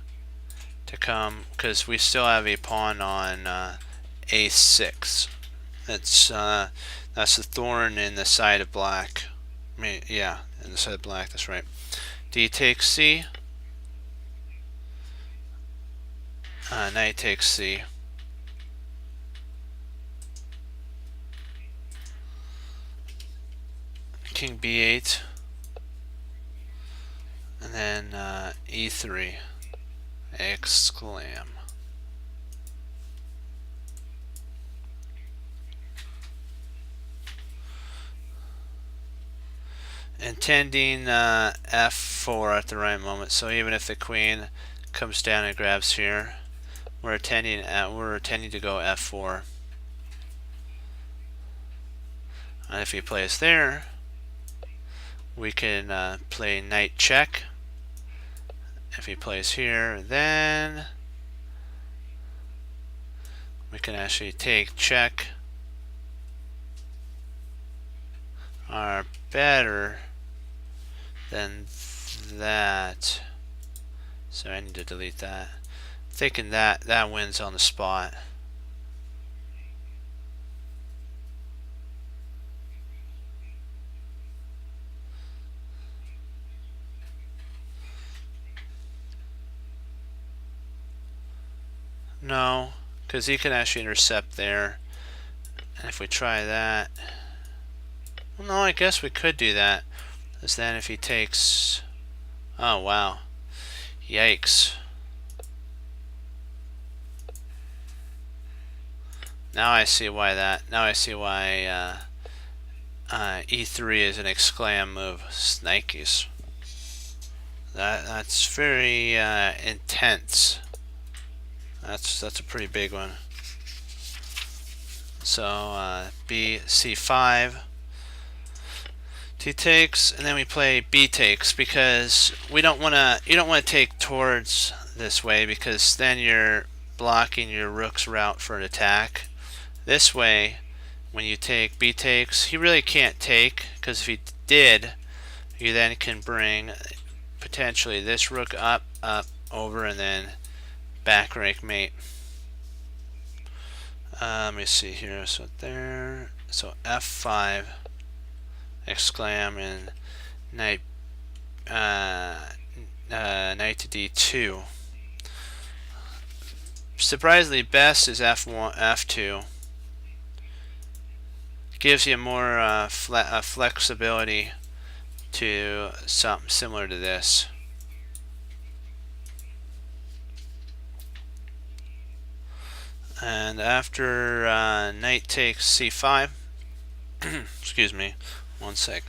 to come, because we still have a pawn on a6. That's the thorn in the side of black. I mean, yeah, in the side of black. That's right. D takes c. Knight takes c. King b8, and then e3 exclam. Intending f4 at the right moment, so even if the queen comes down and grabs here, we're intending to go f4. And if he plays there, we can play knight check. If he plays here, then we can actually take check. Are better than that. So I need to delete that. Thinking that wins on the spot. No, because he can actually intercept there. And if we try that, well, no, I guess we could do that. Because then if he takes, oh wow, yikes. Now I see why e3 is an exclam move. Snikes. That's very intense. That's a pretty big one. So b c5, t takes, and then we play b takes, because you don't want to take towards this way, because then you're blocking your rook's route for an attack. This way, when you take b takes, he really can't take, because if he did, you then can bring potentially this rook up, over, and then back rank mate. Let me see here. So there. So f5 exclam, and knight to d2. Surprisingly, best is f1, f2. Gives you more flexibility to something similar to this. And after knight takes c5, excuse me, one sec.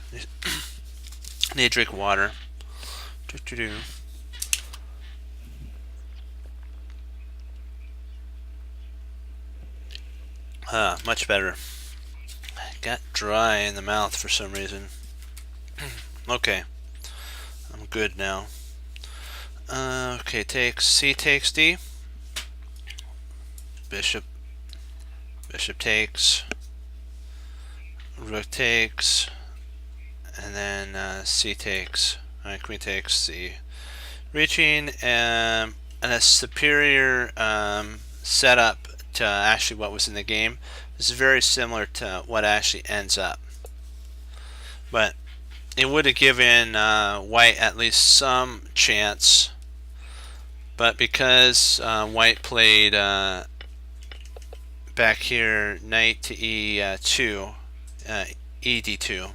Need to drink water. Much better. Got dry in the mouth for some reason. Okay, I'm good now. Okay, c takes d. Bishop takes, rook takes, and then c takes. Alright, queen takes c. Reaching a superior setup actually what was in the game. This is very similar to what actually ends up. But it would have given white at least some chance. But because white played back here knight to e2, ed2,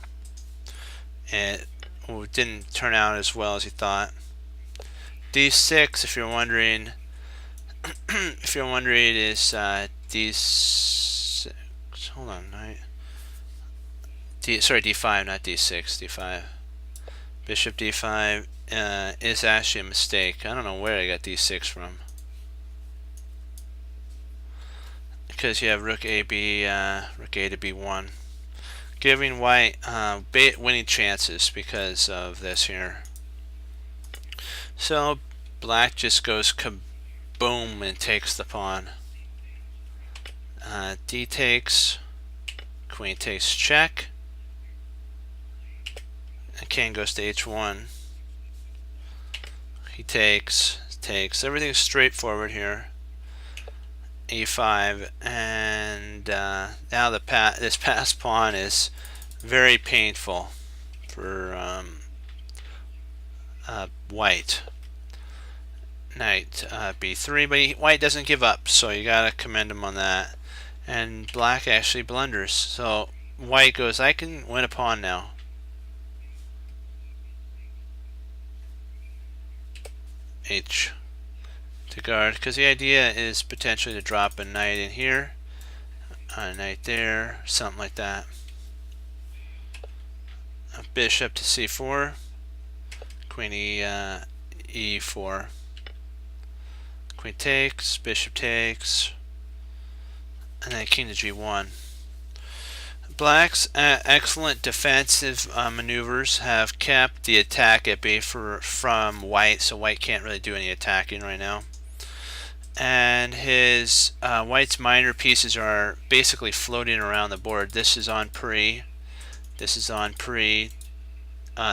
and it didn't turn out as well as he thought. d6, if you're wondering, if you're wondering, is d6. Hold on, knight. Sorry, d5, not d6, d5. Bishop d5 is actually a mistake. I don't know where I got d6 from. Because you have rook a to b1, giving white winning chances because of this here. So black just goes kaboom and takes the pawn. D takes, queen takes check, and king goes to h1. He takes, everything's straightforward here. e5, and now this pass pawn is very painful for white. Knight b3, but white doesn't give up, so you gotta commend him on that. And black actually blunders, so white goes, I can win a pawn now. H to guard, because the idea is potentially to drop a knight in here, a knight there, something like that. A bishop to c4, queen e4, queen takes, bishop takes, and then king to g1. Black's excellent defensive maneuvers have kept the attack at bay from white, so white can't really do any attacking right now. And his white's minor pieces are basically floating around the board. This is on pre, this is on pre,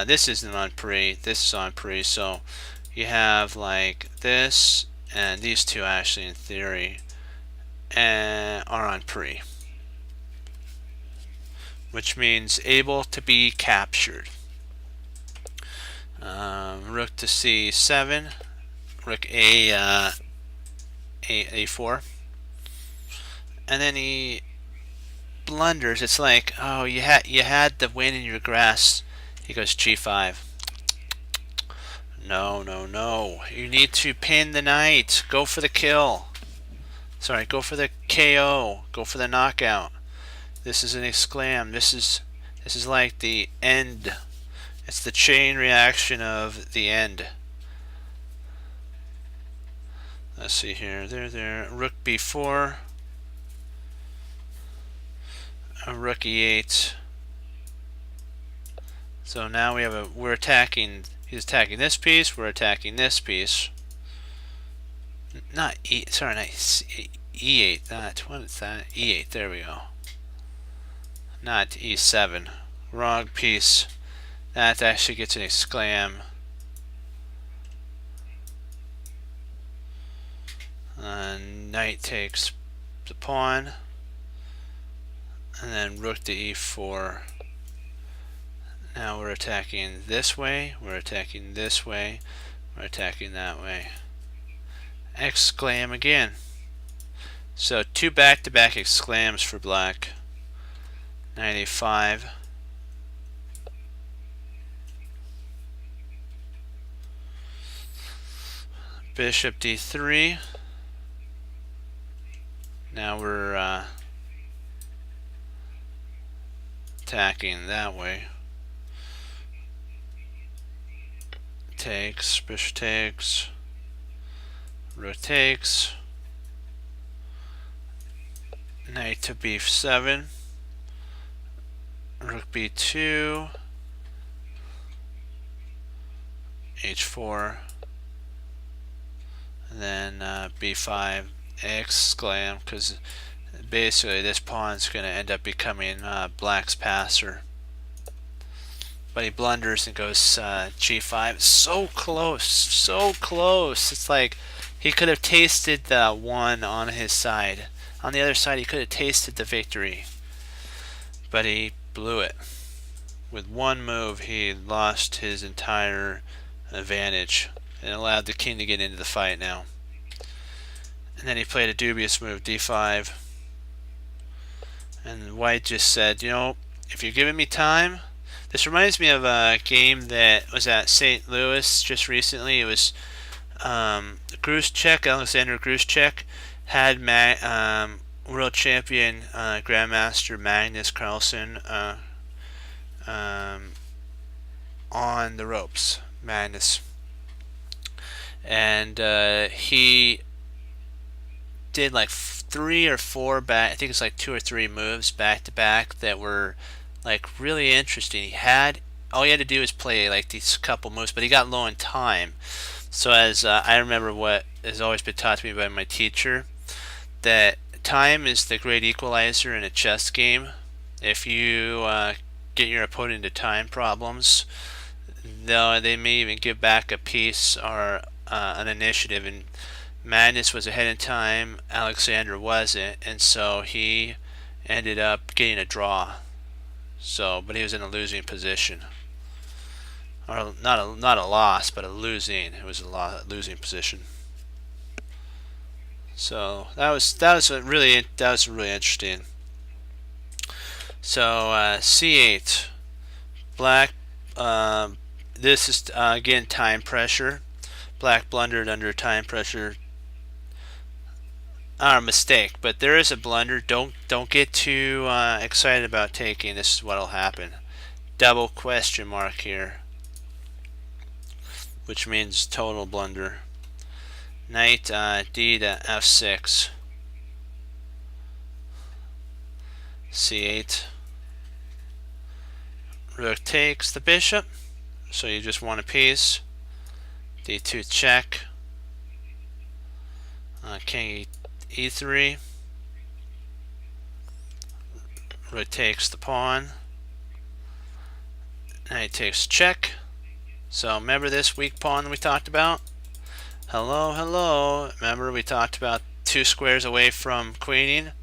this isn't on pre, this is on pre, so you have like this, and these two actually in theory are on pre, which means able to be captured. Rook to c7, rook a4, and then he blunders. It's like, oh, you had the win in your grasp. He goes g5. No, no, no. You need to pin the knight. Go for the kill. Sorry, go for the KO. Go for the knockout. This is an exclam. This is like the end. It's the chain reaction of the end. Let's see here. There. Rook b4. Rook e8. So now we have we're attacking. He's attacking this piece. We're attacking this piece. Not e. Sorry, not e8. What is that? E8. There we go. Not e7. Wrong piece. That actually gets an exclam. Knight takes the pawn, and then rook to e4. Now we're attacking this way, we're attacking this way, we're attacking that way. Exclam again. So two back-to-back exclams for black. Knight a5. Bishop d3. Now we're attacking that way. Takes, bishop takes, rook takes, knight to b7, rook b2, h4, and then b5, exclam, because basically this pawn's going to end up becoming black's passer. But he blunders and goes g5. So close, so close. It's like he could have tasted the one on his side. On the other side, he could have tasted the victory, but he blew it. With one move, he lost his entire advantage and allowed the king to get into the fight now. And then he played a dubious move, d5. And white just said, you know, if you're giving me time. This reminds me of a game that was at St. Louis just recently. It was Gruschek, Alexander Gruschek, had world champion Grandmaster Magnus Carlsen on the ropes. Magnus. And he did like 3 or 4 back, I think it's like 2 or 3 moves back to back that were like really interesting. All he had to do was play like these couple moves, but he got low in time. So as I remember what has always been taught to me by my teacher, that time is the great equalizer in a chess game. If you get your opponent into time problems, they may even give back a piece or an initiative. And Magnus was ahead in time, Alexander wasn't, and so he ended up getting a draw. So, but he was in a losing position, or not a loss, but a losing. It was a losing position. So that was really interesting. So c8, black. This is again time pressure. Black blundered under time pressure. Mistake, but there is a blunder. Don't get too excited about taking. This is what'll happen. Double question mark here, which means total blunder. Knight d to f6. c8. Rook takes the bishop, so you just want a piece. d2 check. King e3. Rook takes the pawn. Knight takes check. So remember this weak pawn we talked about? Hello, hello. Remember we talked about 2 squares away from queening?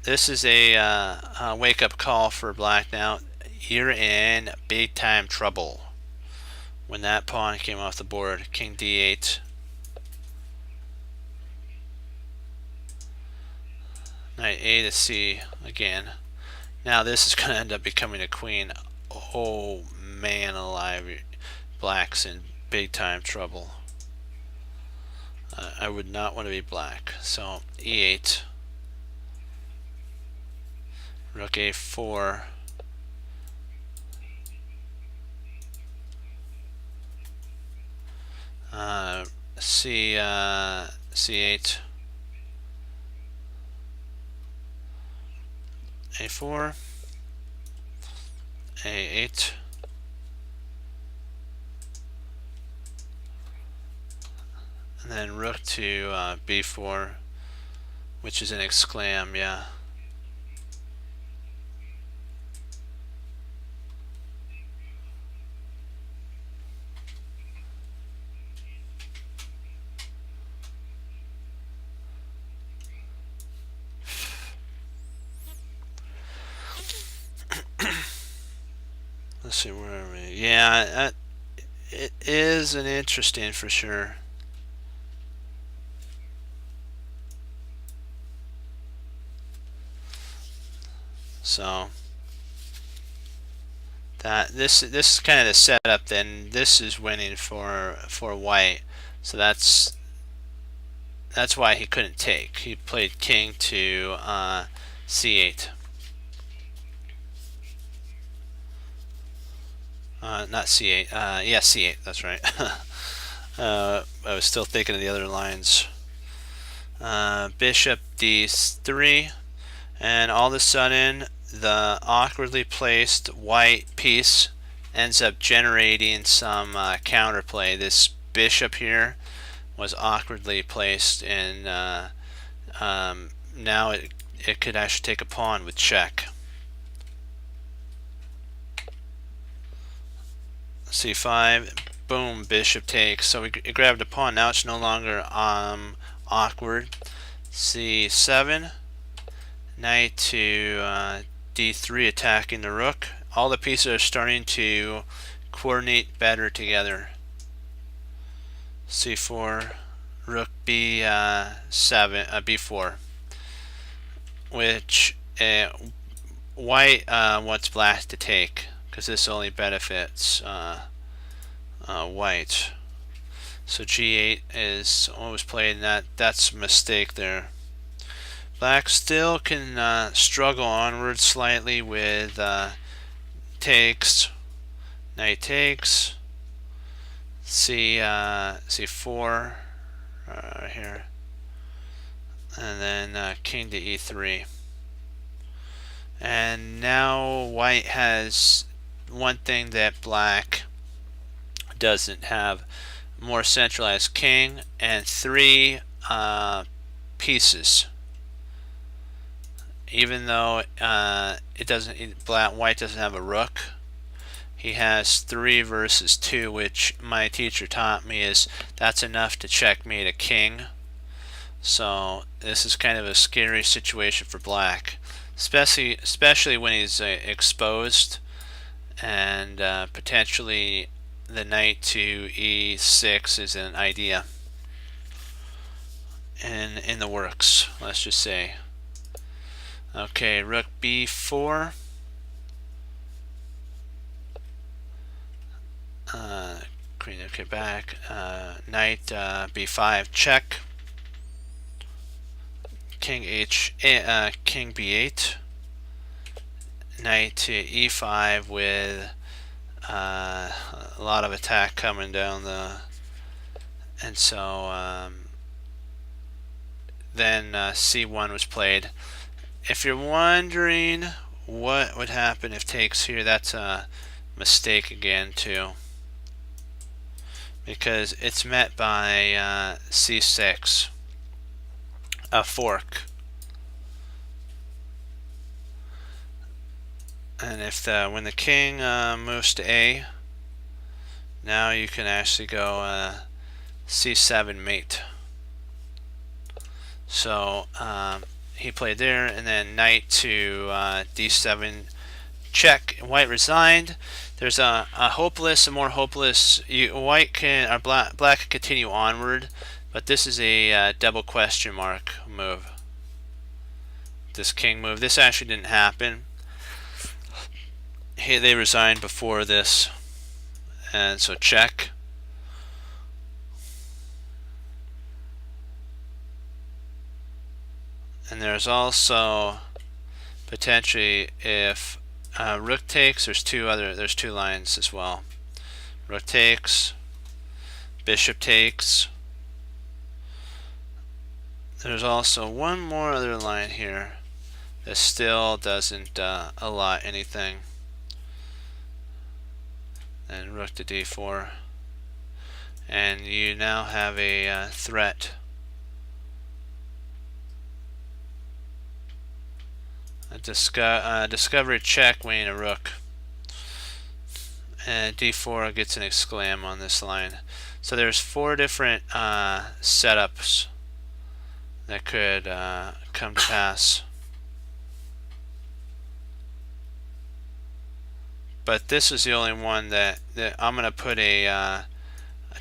This is a wake-up call for black now. You're in big time trouble. When that pawn came off the board, king d8. Knight a to c again. Now this is going to end up becoming a queen. Oh man alive, black's in big time trouble. I would not want to be black. So e8. Rook a4. c8. a4, a8, and then rook to b4, which is an exclam, yeah. Let's see, where are we? Yeah, it is an interesting for sure. So this is kind of the setup. Then this is winning for white. So that's why he couldn't take. He played king to c8. Not c8. Yeah, c8. That's right. I was still thinking of the other lines. Bishop d3, and all of a sudden the awkwardly placed white piece ends up generating some counterplay. This bishop here was awkwardly placed, and now it could actually take a pawn with check. c5, boom, bishop takes. So it grabbed a pawn. Now it's no longer awkward. c7, knight to d3, attacking the rook. All the pieces are starting to coordinate better together. c4, rook b7, b4, which white wants black to take, because this only benefits white. So g8 is what was played, and that's a mistake there. Black still can struggle onward slightly with takes, knight takes, c4 here, and then king to e3. And now white has one thing that black doesn't have: more centralized king and 3 pieces. Even though white doesn't have a rook, he has 3 versus 2, which my teacher taught me that's enough to checkmate a king. So this is kind of a scary situation for black, especially when he's exposed, and potentially the knight to e6 is an idea in the works, let's just say. Okay, rook b4, queen, okay, back, knight b5, check, king b8, knight to e5 with a lot of attack coming down and so then c1 was played. If you're wondering what would happen if takes here, that's a mistake again too, because it's met by c6, a fork. And if when the king moves to a, now you can actually go c7 mate. So he played there, and then knight to d7, check. White resigned. There's a more hopeless. White can, or black can continue onward, but this is a double question mark move. This king move. This actually didn't happen. They resigned before this, and so check. And there's also potentially, if rook takes, there's two lines as well. Rook takes, bishop takes. There's also one more other line here that still doesn't allot anything. And rook to d4, and you now have a threat. A discovery check winning a rook, and d4 gets an exclam on this line. So there's 4 different setups that could come to pass. But this is the only one that I'm going to put a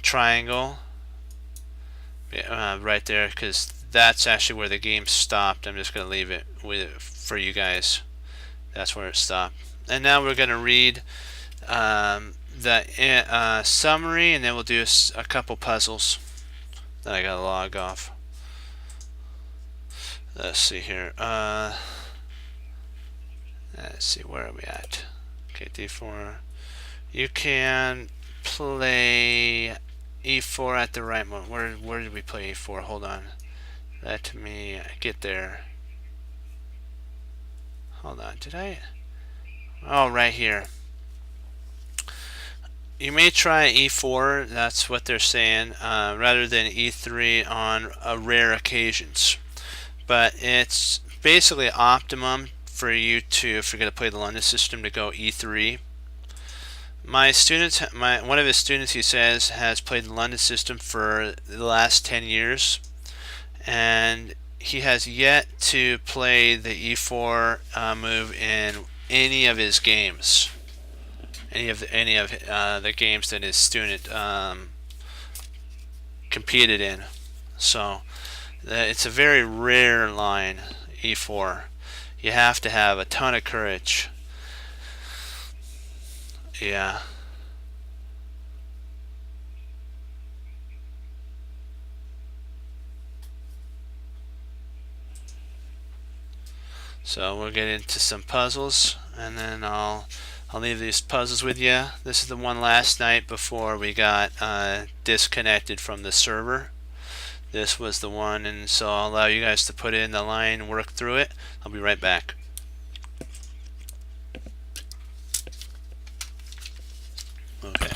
triangle right there, because that's actually where the game stopped. I'm just going to leave it for you guys. That's where it stopped. And now we're going to read the summary, and then we'll do a couple puzzles. Then I got to log off. Let's see here. Let's see, where are we at? Okay, d4. You can play e4 at the right moment. Where did we play e4? Hold on. Let me get there. Hold on. Did I? Oh, right here. You may try e4. That's what they're saying, rather than e3 on rare occasions. But it's basically optimum for you to, if you're going to play the London system, to go e3. One of his students, he says, has played the London system for the last 10 years, and he has yet to play the e4 move in any of his games, any of the games that his student competed in. So it's a very rare line, e4. You have to have a ton of courage. Yeah. So we'll get into some puzzles, and then I'll leave these puzzles with you. This is the one last night before we got disconnected from the server. This was the one, and so I'll allow you guys to put in the line and work through it. I'll be right back. Okay.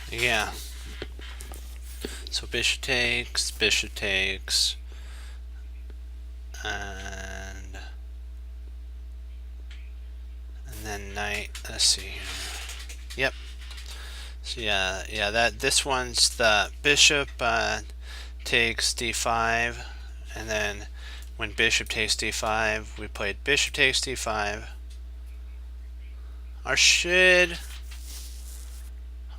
Yeah. So bishop takes, and then knight. Let's see here. Yep. So yeah. That this one's the bishop takes d5, and then when bishop takes d5, we played bishop takes d5. Or should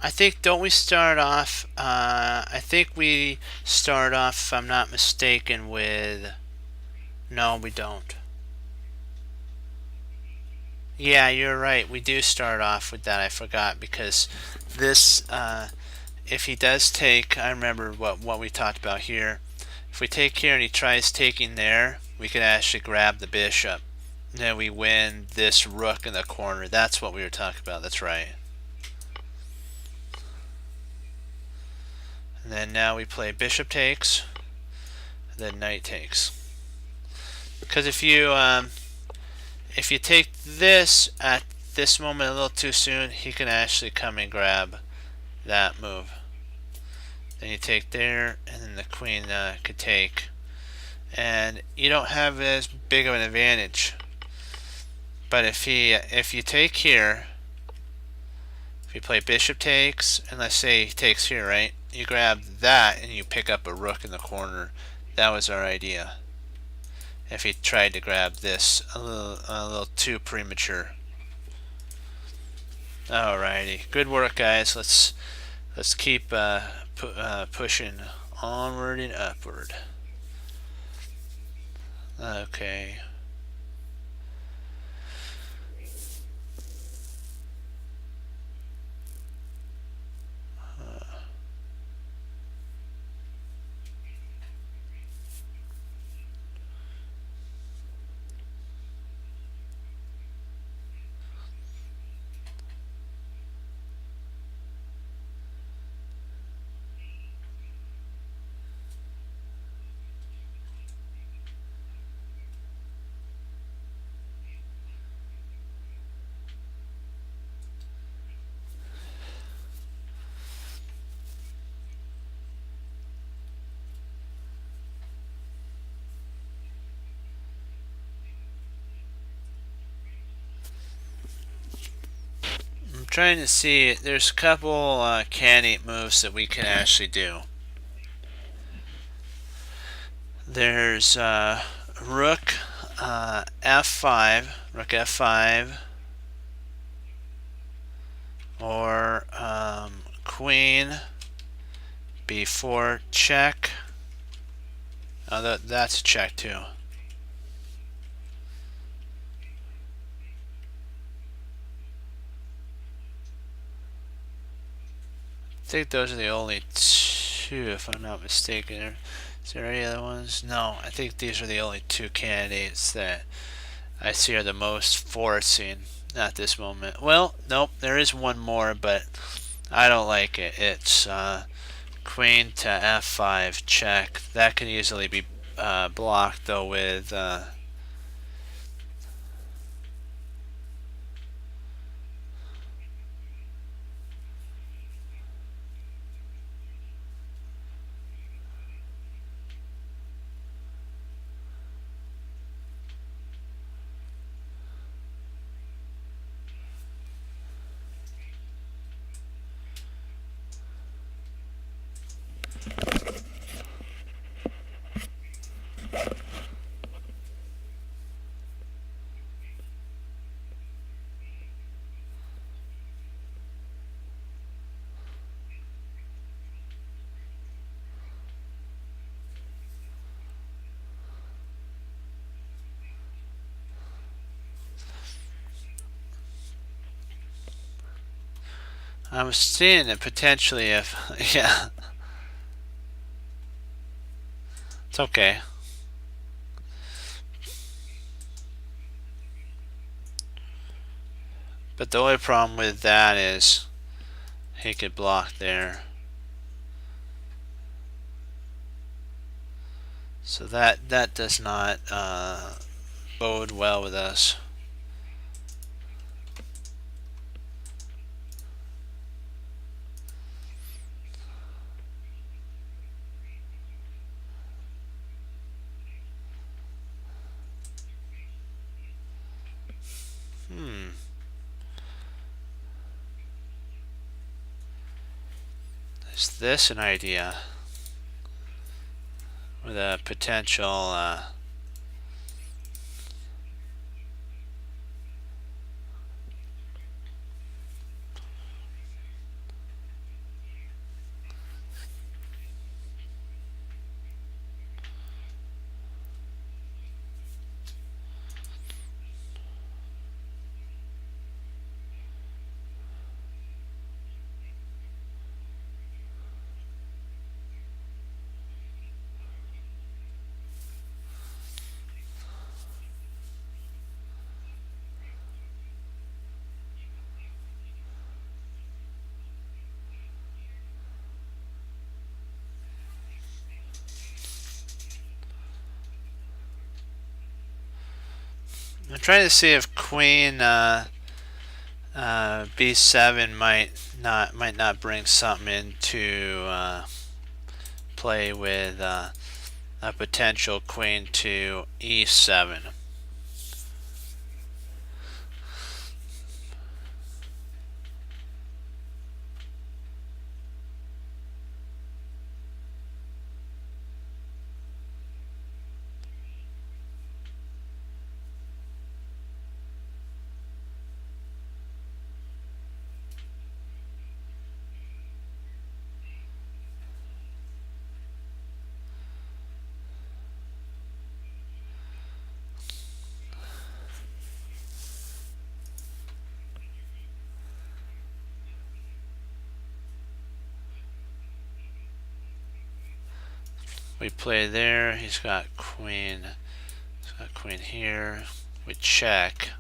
I think, don't we start off, I think we start off, if I'm not mistaken, with, no, we don't. Yeah, you're right, we do start off with that, I forgot, because this, if he does take, I remember what we talked about here, if we take here and he tries taking there, we could actually grab the bishop. And then we win this rook in the corner. That's what we were talking about, that's right. And then now we play bishop takes, then knight takes. Because if you take this at this moment a little too soon, he can actually come and grab that move. Then you take there, and then the queen could take, and you don't have as big of an advantage. But if you take here, if you play bishop takes, and let's say he takes here, right? You grab that and you pick up a rook in the corner. That was our idea. If he tried to grab this, a little too premature. Alrighty, good work, guys. Let's keep pushing onward and upward. Okay. I'm trying to see, there's a couple candidate moves that we can actually do. There's rook f5, rook f5, or queen b4 check. Oh, that's a check too. I think those are the only two, if I'm not mistaken. Is there any other ones? No, I think these are the only two candidates that I see are the most forcing at this moment. Well, nope, there is one more, but I don't like it. It's queen to f5 check. That can easily be blocked though with I was seeing it potentially if yeah. It's okay. But the only problem with that is he could block there. So that does not bode well with us. Is this an idea? With a potential I'm trying to see if queen b7 might not bring something into play with a potential queen to e7. We play there. He's got queen. He's got queen here. We check.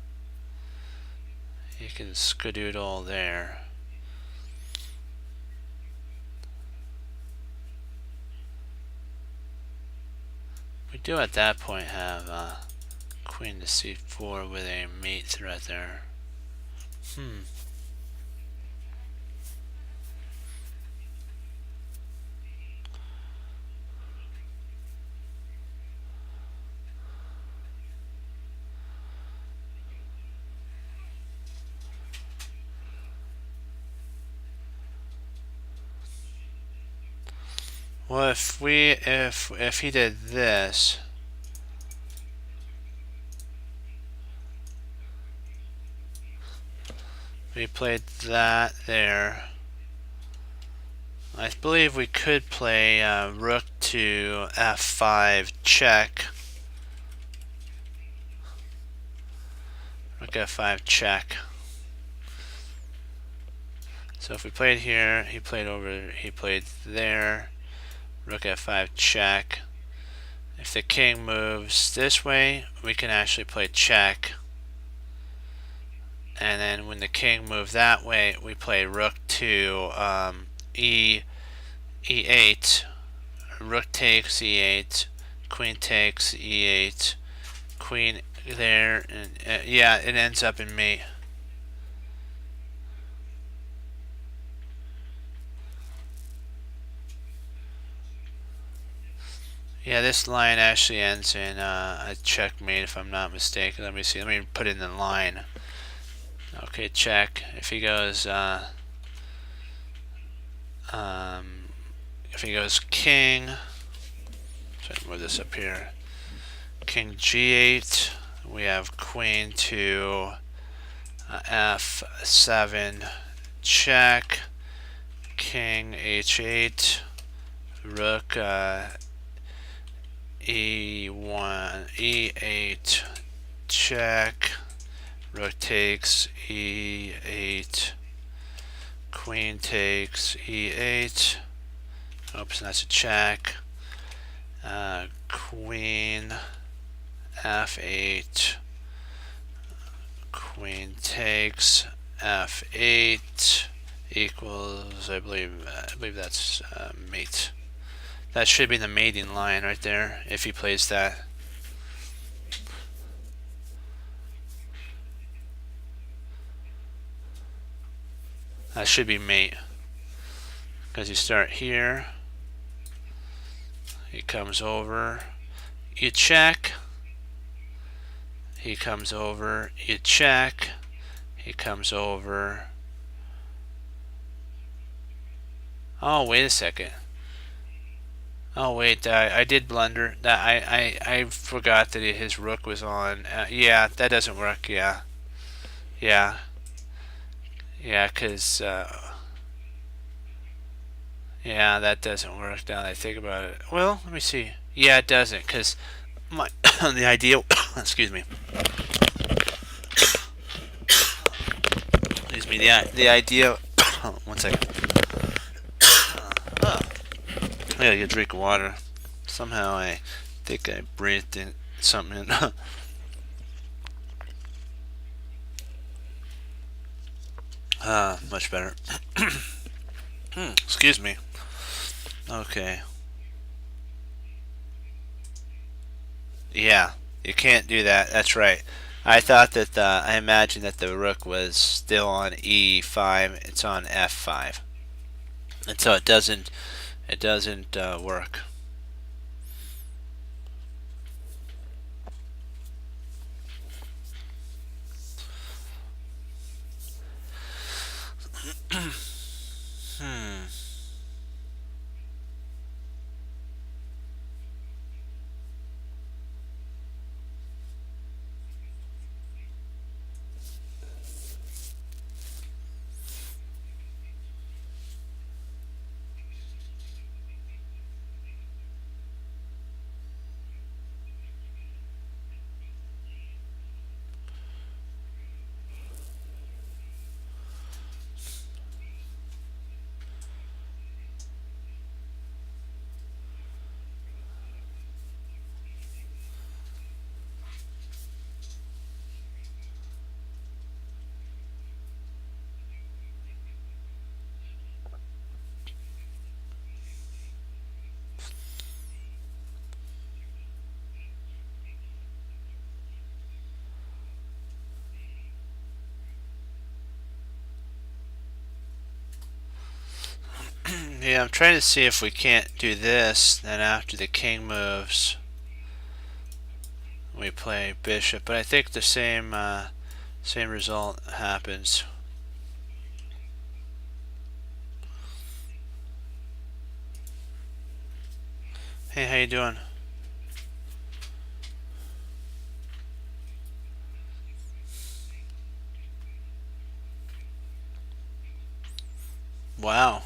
He can skadoodle there. We do at that point have queen to c4 with a mate threat there. Well, if he did this, we played that there. I believe we could play rook to f5 check. Rook f5 check. So if we played here, he played there. Rook f5 check. If the king moves this way, we can actually play check. And then when the king moved that way, we play rook to e8. Rook takes e8. Queen takes e8. Queen there, and yeah, it ends up in mate. Yeah, this line actually ends in a checkmate if I'm not mistaken. Let me see. Let me put it in the line. Okay, check. If he goes king, so I move this up here. King g8. We have queen to f7 check. King h8. Rook e1 e8 check. Rook takes e8. Queen takes e8. Oops, that's a check. Queen f8. Queen takes f8 equals, I believe that's mate. That should be the mating line right there if he plays that. That should be mate. Because you start here, he comes over, you check, he comes over, you check, he comes over. Oh, wait a second. Oh wait, I did blunder. That I forgot that his rook was on. Yeah, that doesn't work. Yeah, yeah, yeah. Cause yeah, that doesn't work. Now that I think about it. Well, let me see. Yeah, it doesn't. Cause my the idea. Excuse me. Excuse me. The idea. One second. I gotta get a drink of water. Somehow I think I breathed in something in. Much better. Excuse me. Okay. Yeah, you can't do that. That's right. I thought that I imagined that the rook was still on e5. It's on f5, and so it doesn't work. Yeah, I'm trying to see if we can't do this, then after the king moves, we play bishop, but I think the same result happens. Hey, how you doing? Wow.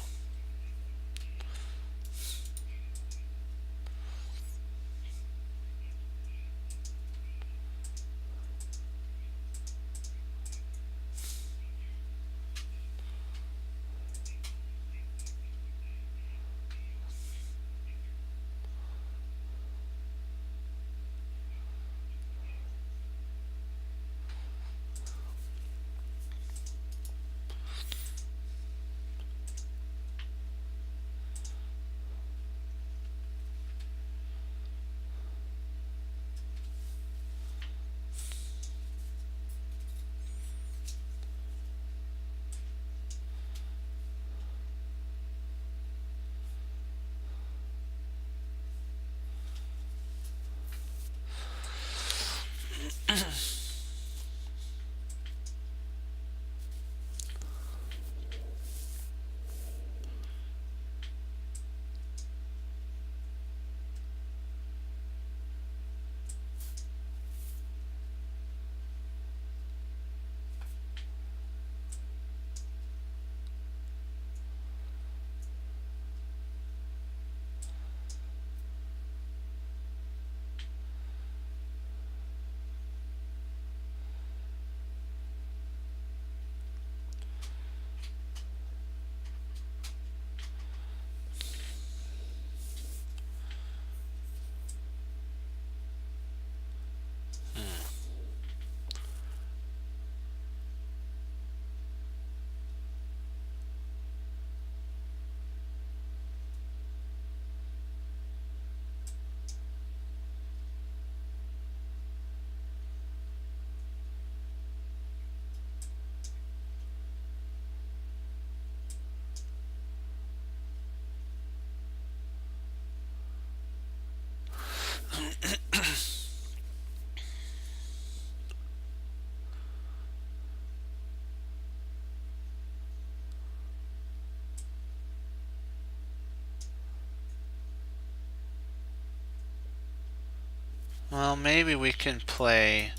Well, maybe we can play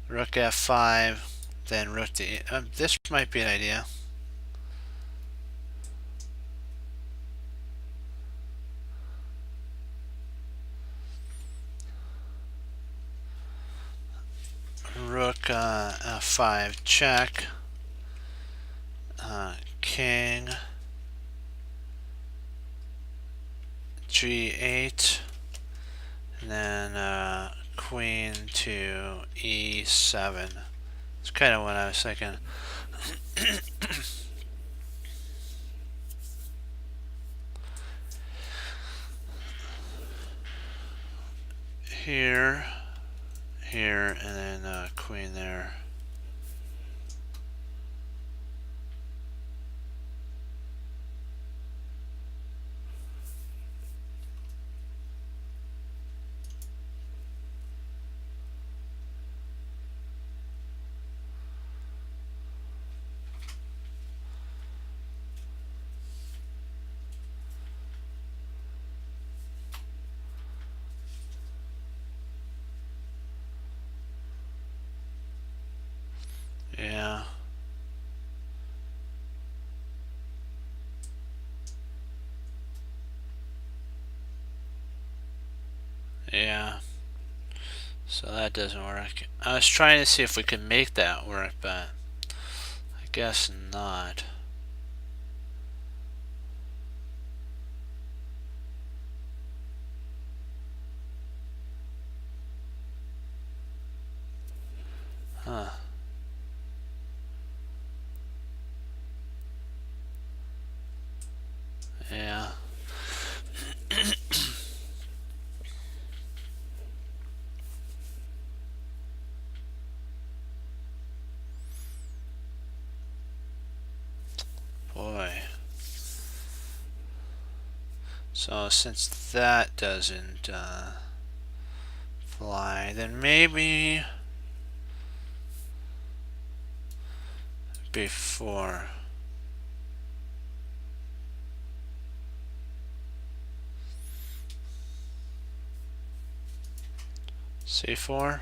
rook f5, then rook to this might be an idea. Rook f5 check, king g8, and then queen to e7. It's kind of what I was thinking. Here, and then queen there. Yeah. Yeah. So that doesn't work. I was trying to see if we could make that work, but I guess not. Huh. Yeah. Boy. So since that doesn't fly, then maybe before. C4.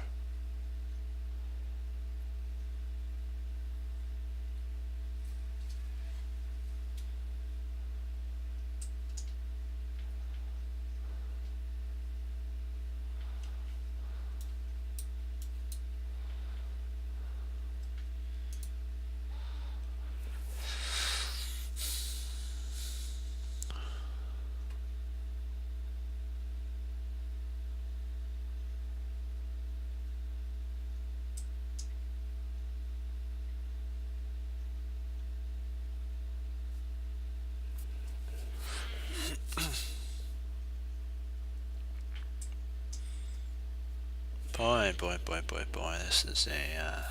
Boy, boy, boy, boy, boy, this is a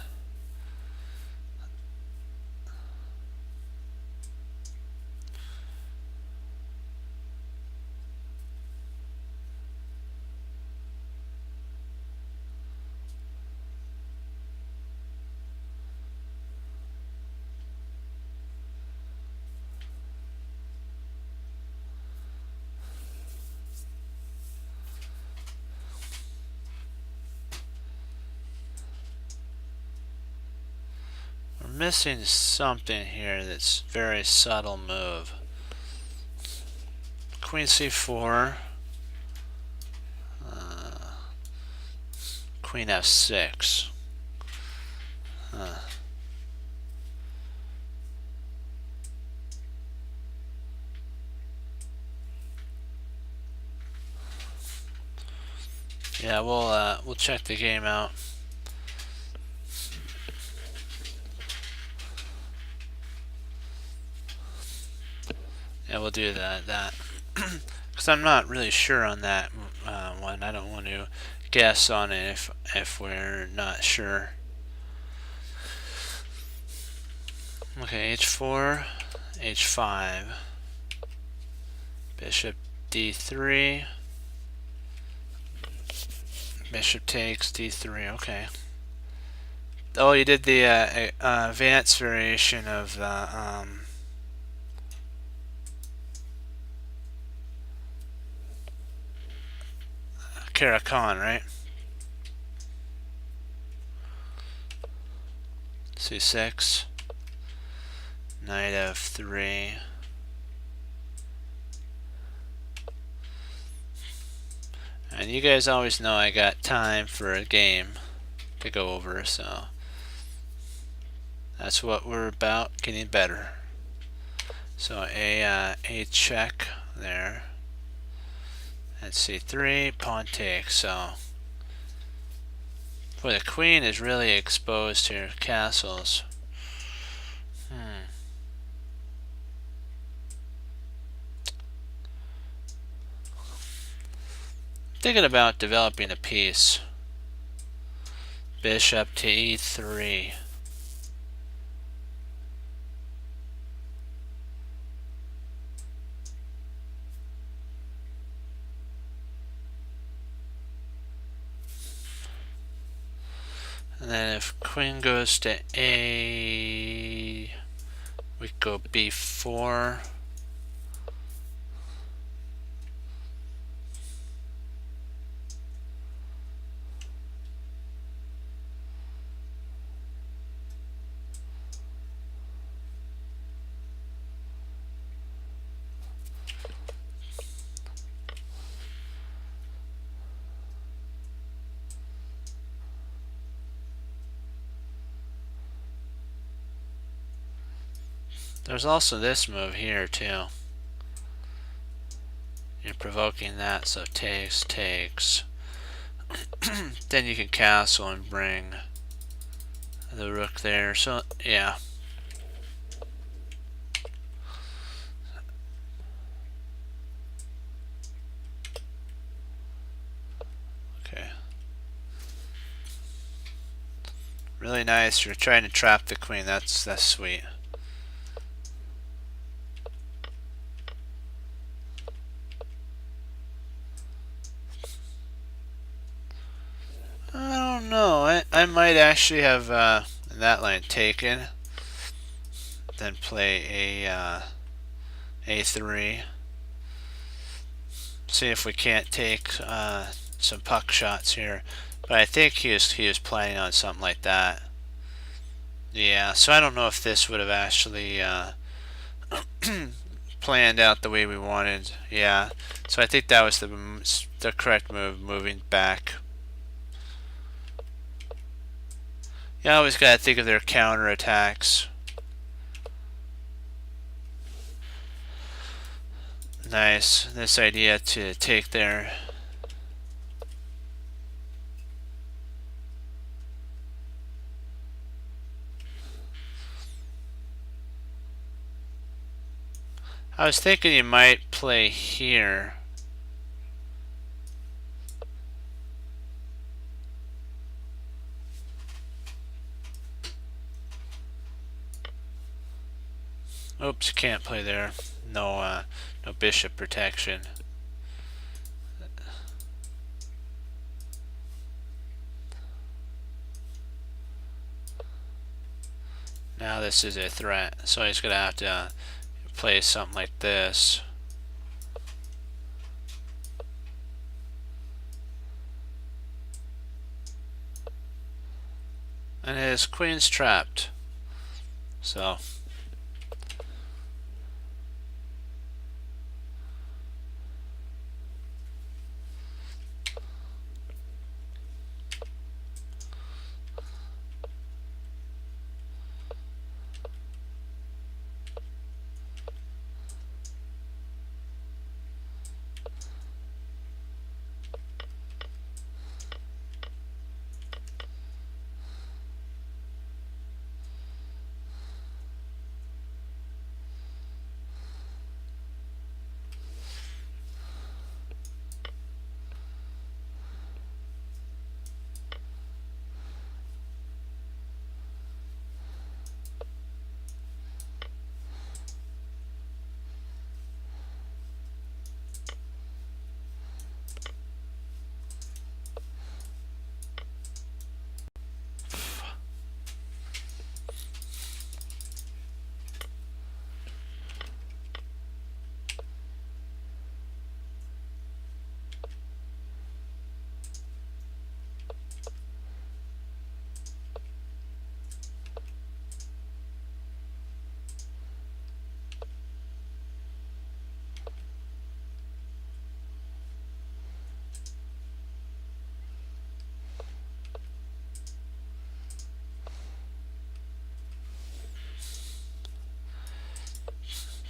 we're missing something here that's very subtle move. Queen C4, Queen F6. Yeah, we'll check the game out. Yeah, we'll do that. Because I'm not really sure on that one. I don't want to guess on it if we're not sure. Okay, H4, H5, Bishop D3, Bishop takes D3. Okay. Oh, you did the advanced variation of the Caro-Kann, right? C6, Knight F3. And you guys always know I got time for a game to go over, so that's what we're about, getting better. So a check there. And C3, pawn takes. So boy, the queen is really exposed here. Castles. Thinking about developing a piece. Bishop to E3. And then if queen goes to A, we go B4. There's also this move here too. You're provoking that, so takes. Then you can castle and bring the rook there. So yeah. Okay. Really nice. You're trying to trap the queen. That's sweet. I might actually have that line taken, then play a a3. See if we can't take some puck shots here. But I think he was planning on something like that. Yeah, so I don't know if this would have actually planned out the way we wanted. Yeah, so I think that was the correct move, moving back. You always gotta think of their counter attacks. Nice, this idea to take their I was thinking you might play here. Oops, can't play there. No, no bishop protection. Now this is a threat, so he's gonna have to play something like this. And his queen's trapped. So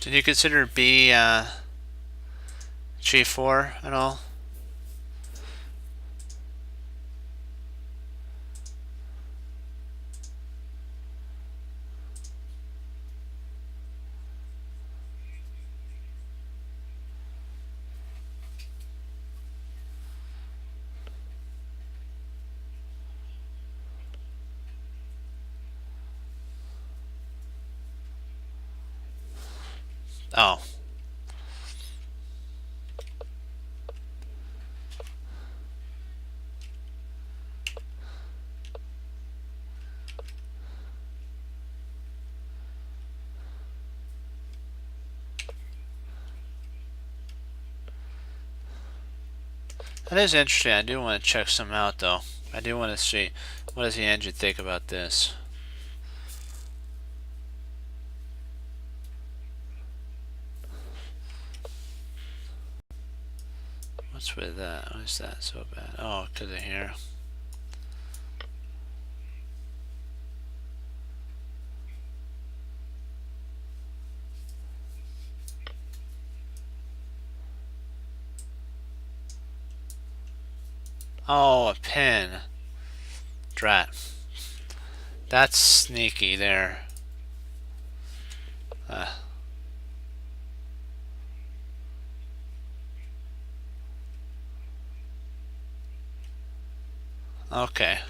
did you consider B G4 at all? Oh. That is interesting. I do want to check some out though. I do want to see what does the engine think about this. What's with that? Why is that so bad? Oh, because of here. Oh, a pin. Drat. That's sneaky there. Okay.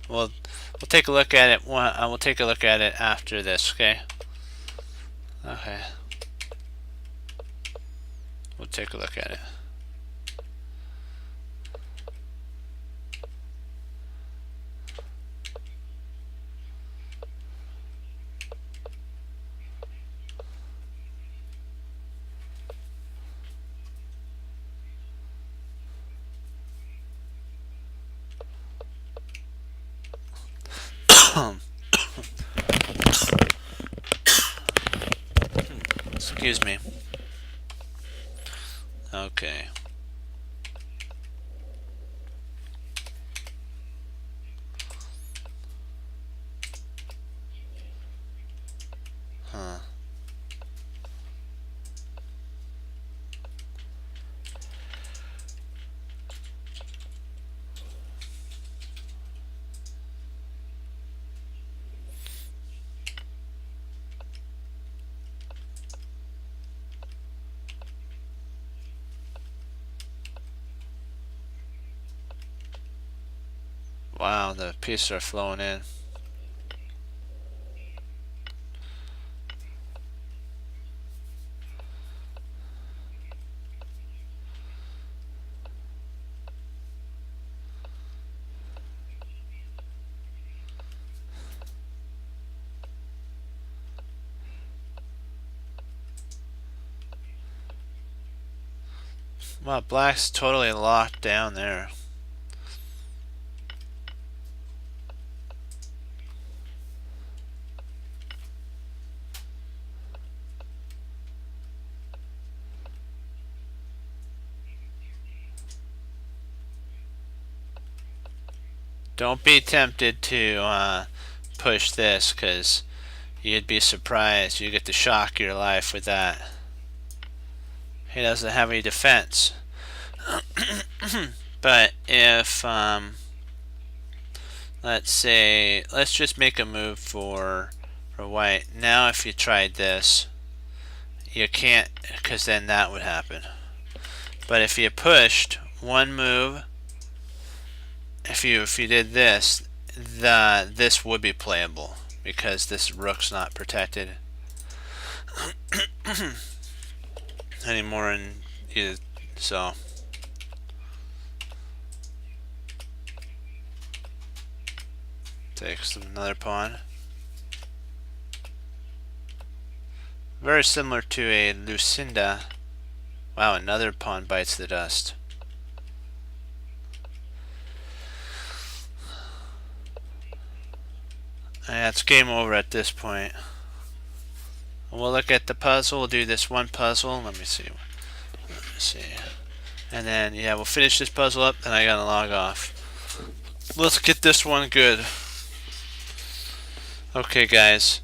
We'll take a look at it. We'll take a look at it after this. Okay. Okay. We'll take a look at it. Excuse me. Okay. Huh. Wow, the pieces are flowing in. Wow, black's totally locked down there. Don't be tempted to push this, because you'd be surprised. You get to shock your life with that. He doesn't have any defense. But if, let's say, let's just make a move for white. Now if you tried this, you can't, because then that would happen. But if you pushed one move, if you did this, this would be playable, because this rook's not protected anymore, and so takes another pawn. Very similar to a Lucinda. Wow, another pawn bites the dust. And it's game over at this point. We'll look at the puzzle. We'll do this one puzzle. Let me see. And then, yeah, we'll finish this puzzle up, and I gotta log off. Let's get this one good. Okay, guys.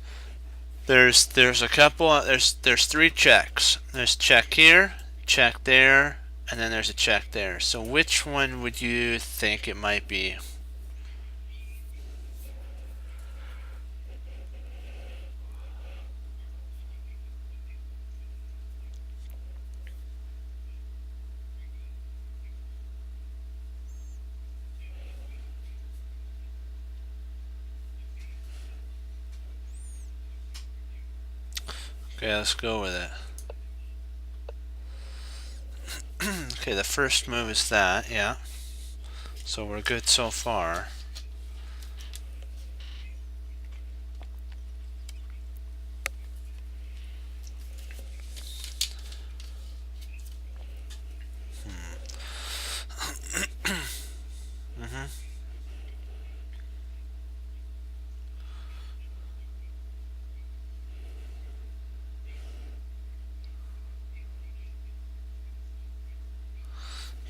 There's a couple. There's three checks. There's check here, check there, and then there's a check there. So which one would you think it might be? Okay, let's go with it. Okay, the first move is that, yeah. So we're good so far.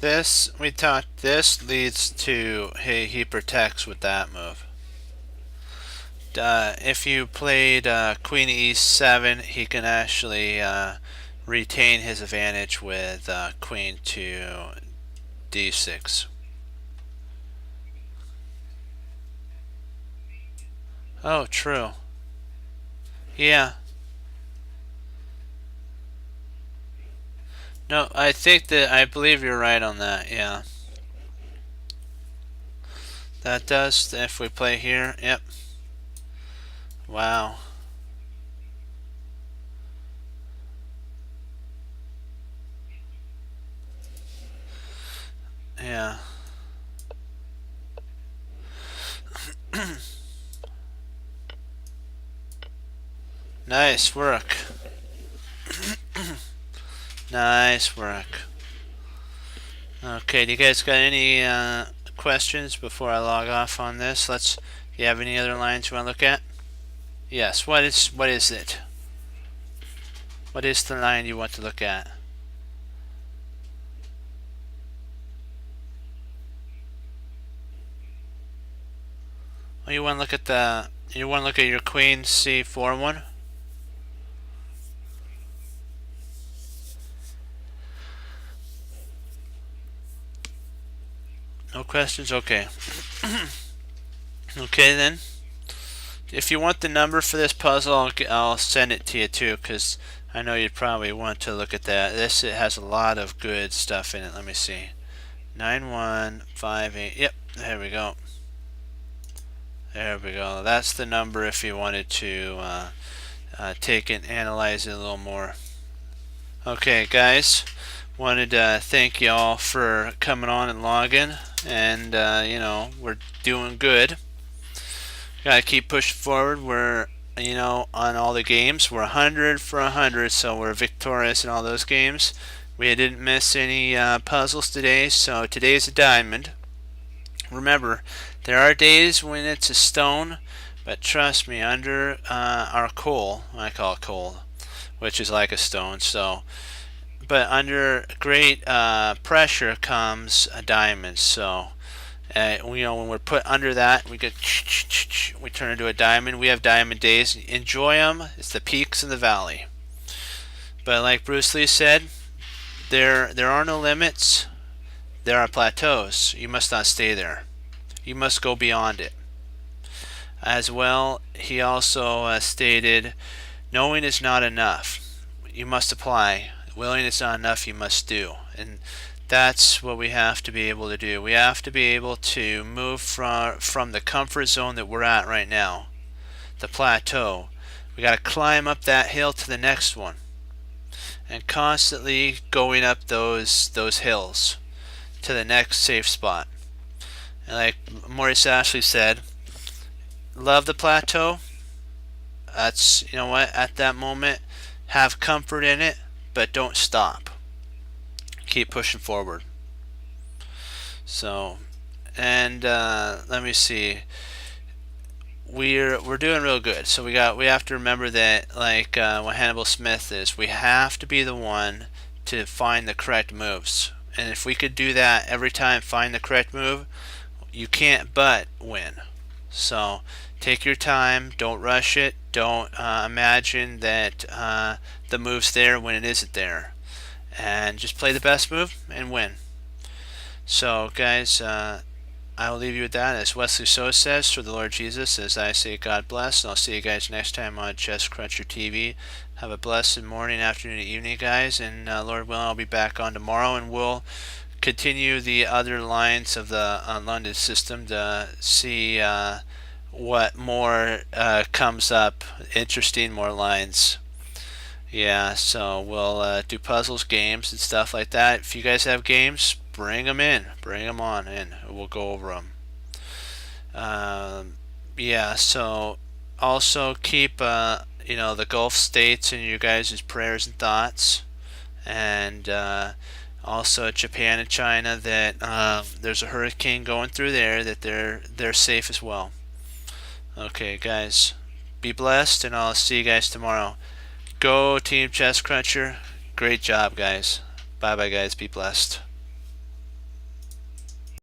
This, we talked, this leads to, he protects with that move. If you played Queen E7, he can actually retain his advantage with Queen to D6. Oh, true. Yeah. No, I believe you're right on that, yeah. That does, if we play here, yep. Wow. Yeah. Nice work. Nice work. Okay, do you guys got any questions before I log off on this? You have any other lines you want to look at? Yes. What is it? What is the line you want to look at? Oh, you want to look at your queen c4 one? No questions? Okay. Okay then. If you want the number for this puzzle, I'll send it to you too, because I know you'd probably want to look at that. It has a lot of good stuff in it. Let me see. 9158. Yep, there we go. There we go. That's the number if you wanted to take it and analyze it a little more. Okay, guys. Wanted to thank y'all for coming on and logging, and we're doing good. Gotta keep pushing forward. We're on all the games. We're 100 for 100, so we're victorious in all those games. We didn't miss any puzzles today, so today's a diamond. Remember, there are days when it's a stone, but trust me, under our coal, I call it coal, which is like a stone. But under great pressure comes a diamond. So, when we're put under that, we turn into a diamond. We have diamond days. Enjoy them. It's the peaks and the valley. But like Bruce Lee said, there are no limits. There are plateaus. You must not stay there. You must go beyond it. As well, he also stated, knowing is not enough. You must apply. Willing is not enough. You must do. And that's what we have to be able to do. We have to be able to move from the comfort zone that we're at right now, the plateau. We got to climb up that hill to the next one, and constantly going up those hills to the next safe spot. And like Maurice Ashley said, love the plateau. That's, at that moment, have comfort in it, but don't stop. Keep pushing forward. So, and let me see. We're doing real good. So we have to remember that, like what Hannibal Smith is, we have to be the one to find the correct moves. And if we could do that every time, find the correct move, you can't but win. So take your time. Don't rush it. Don't imagine that the move's there when it isn't there. And just play the best move and win. So, guys, I will leave you with that. As Wesley So says, through the Lord Jesus, as I say, God bless. And I'll see you guys next time on Chess Cruncher TV. Have a blessed morning, afternoon, and evening, guys. And Lord willing, I'll be back on tomorrow, and we'll continue the other lines of the London system to see what more comes up. Interesting, more lines. Yeah, so we'll do puzzles, games, and stuff like that. If you guys have games, bring them in. Bring them on in. We'll go over them. Yeah, so also keep the Gulf states in your guys' prayers and thoughts. And also Japan and China, that there's a hurricane going through there, that they're safe as well. Okay, guys, be blessed, and I'll see you guys tomorrow. Go Team Chess Cruncher. Great job, guys. Bye bye, guys. Be blessed.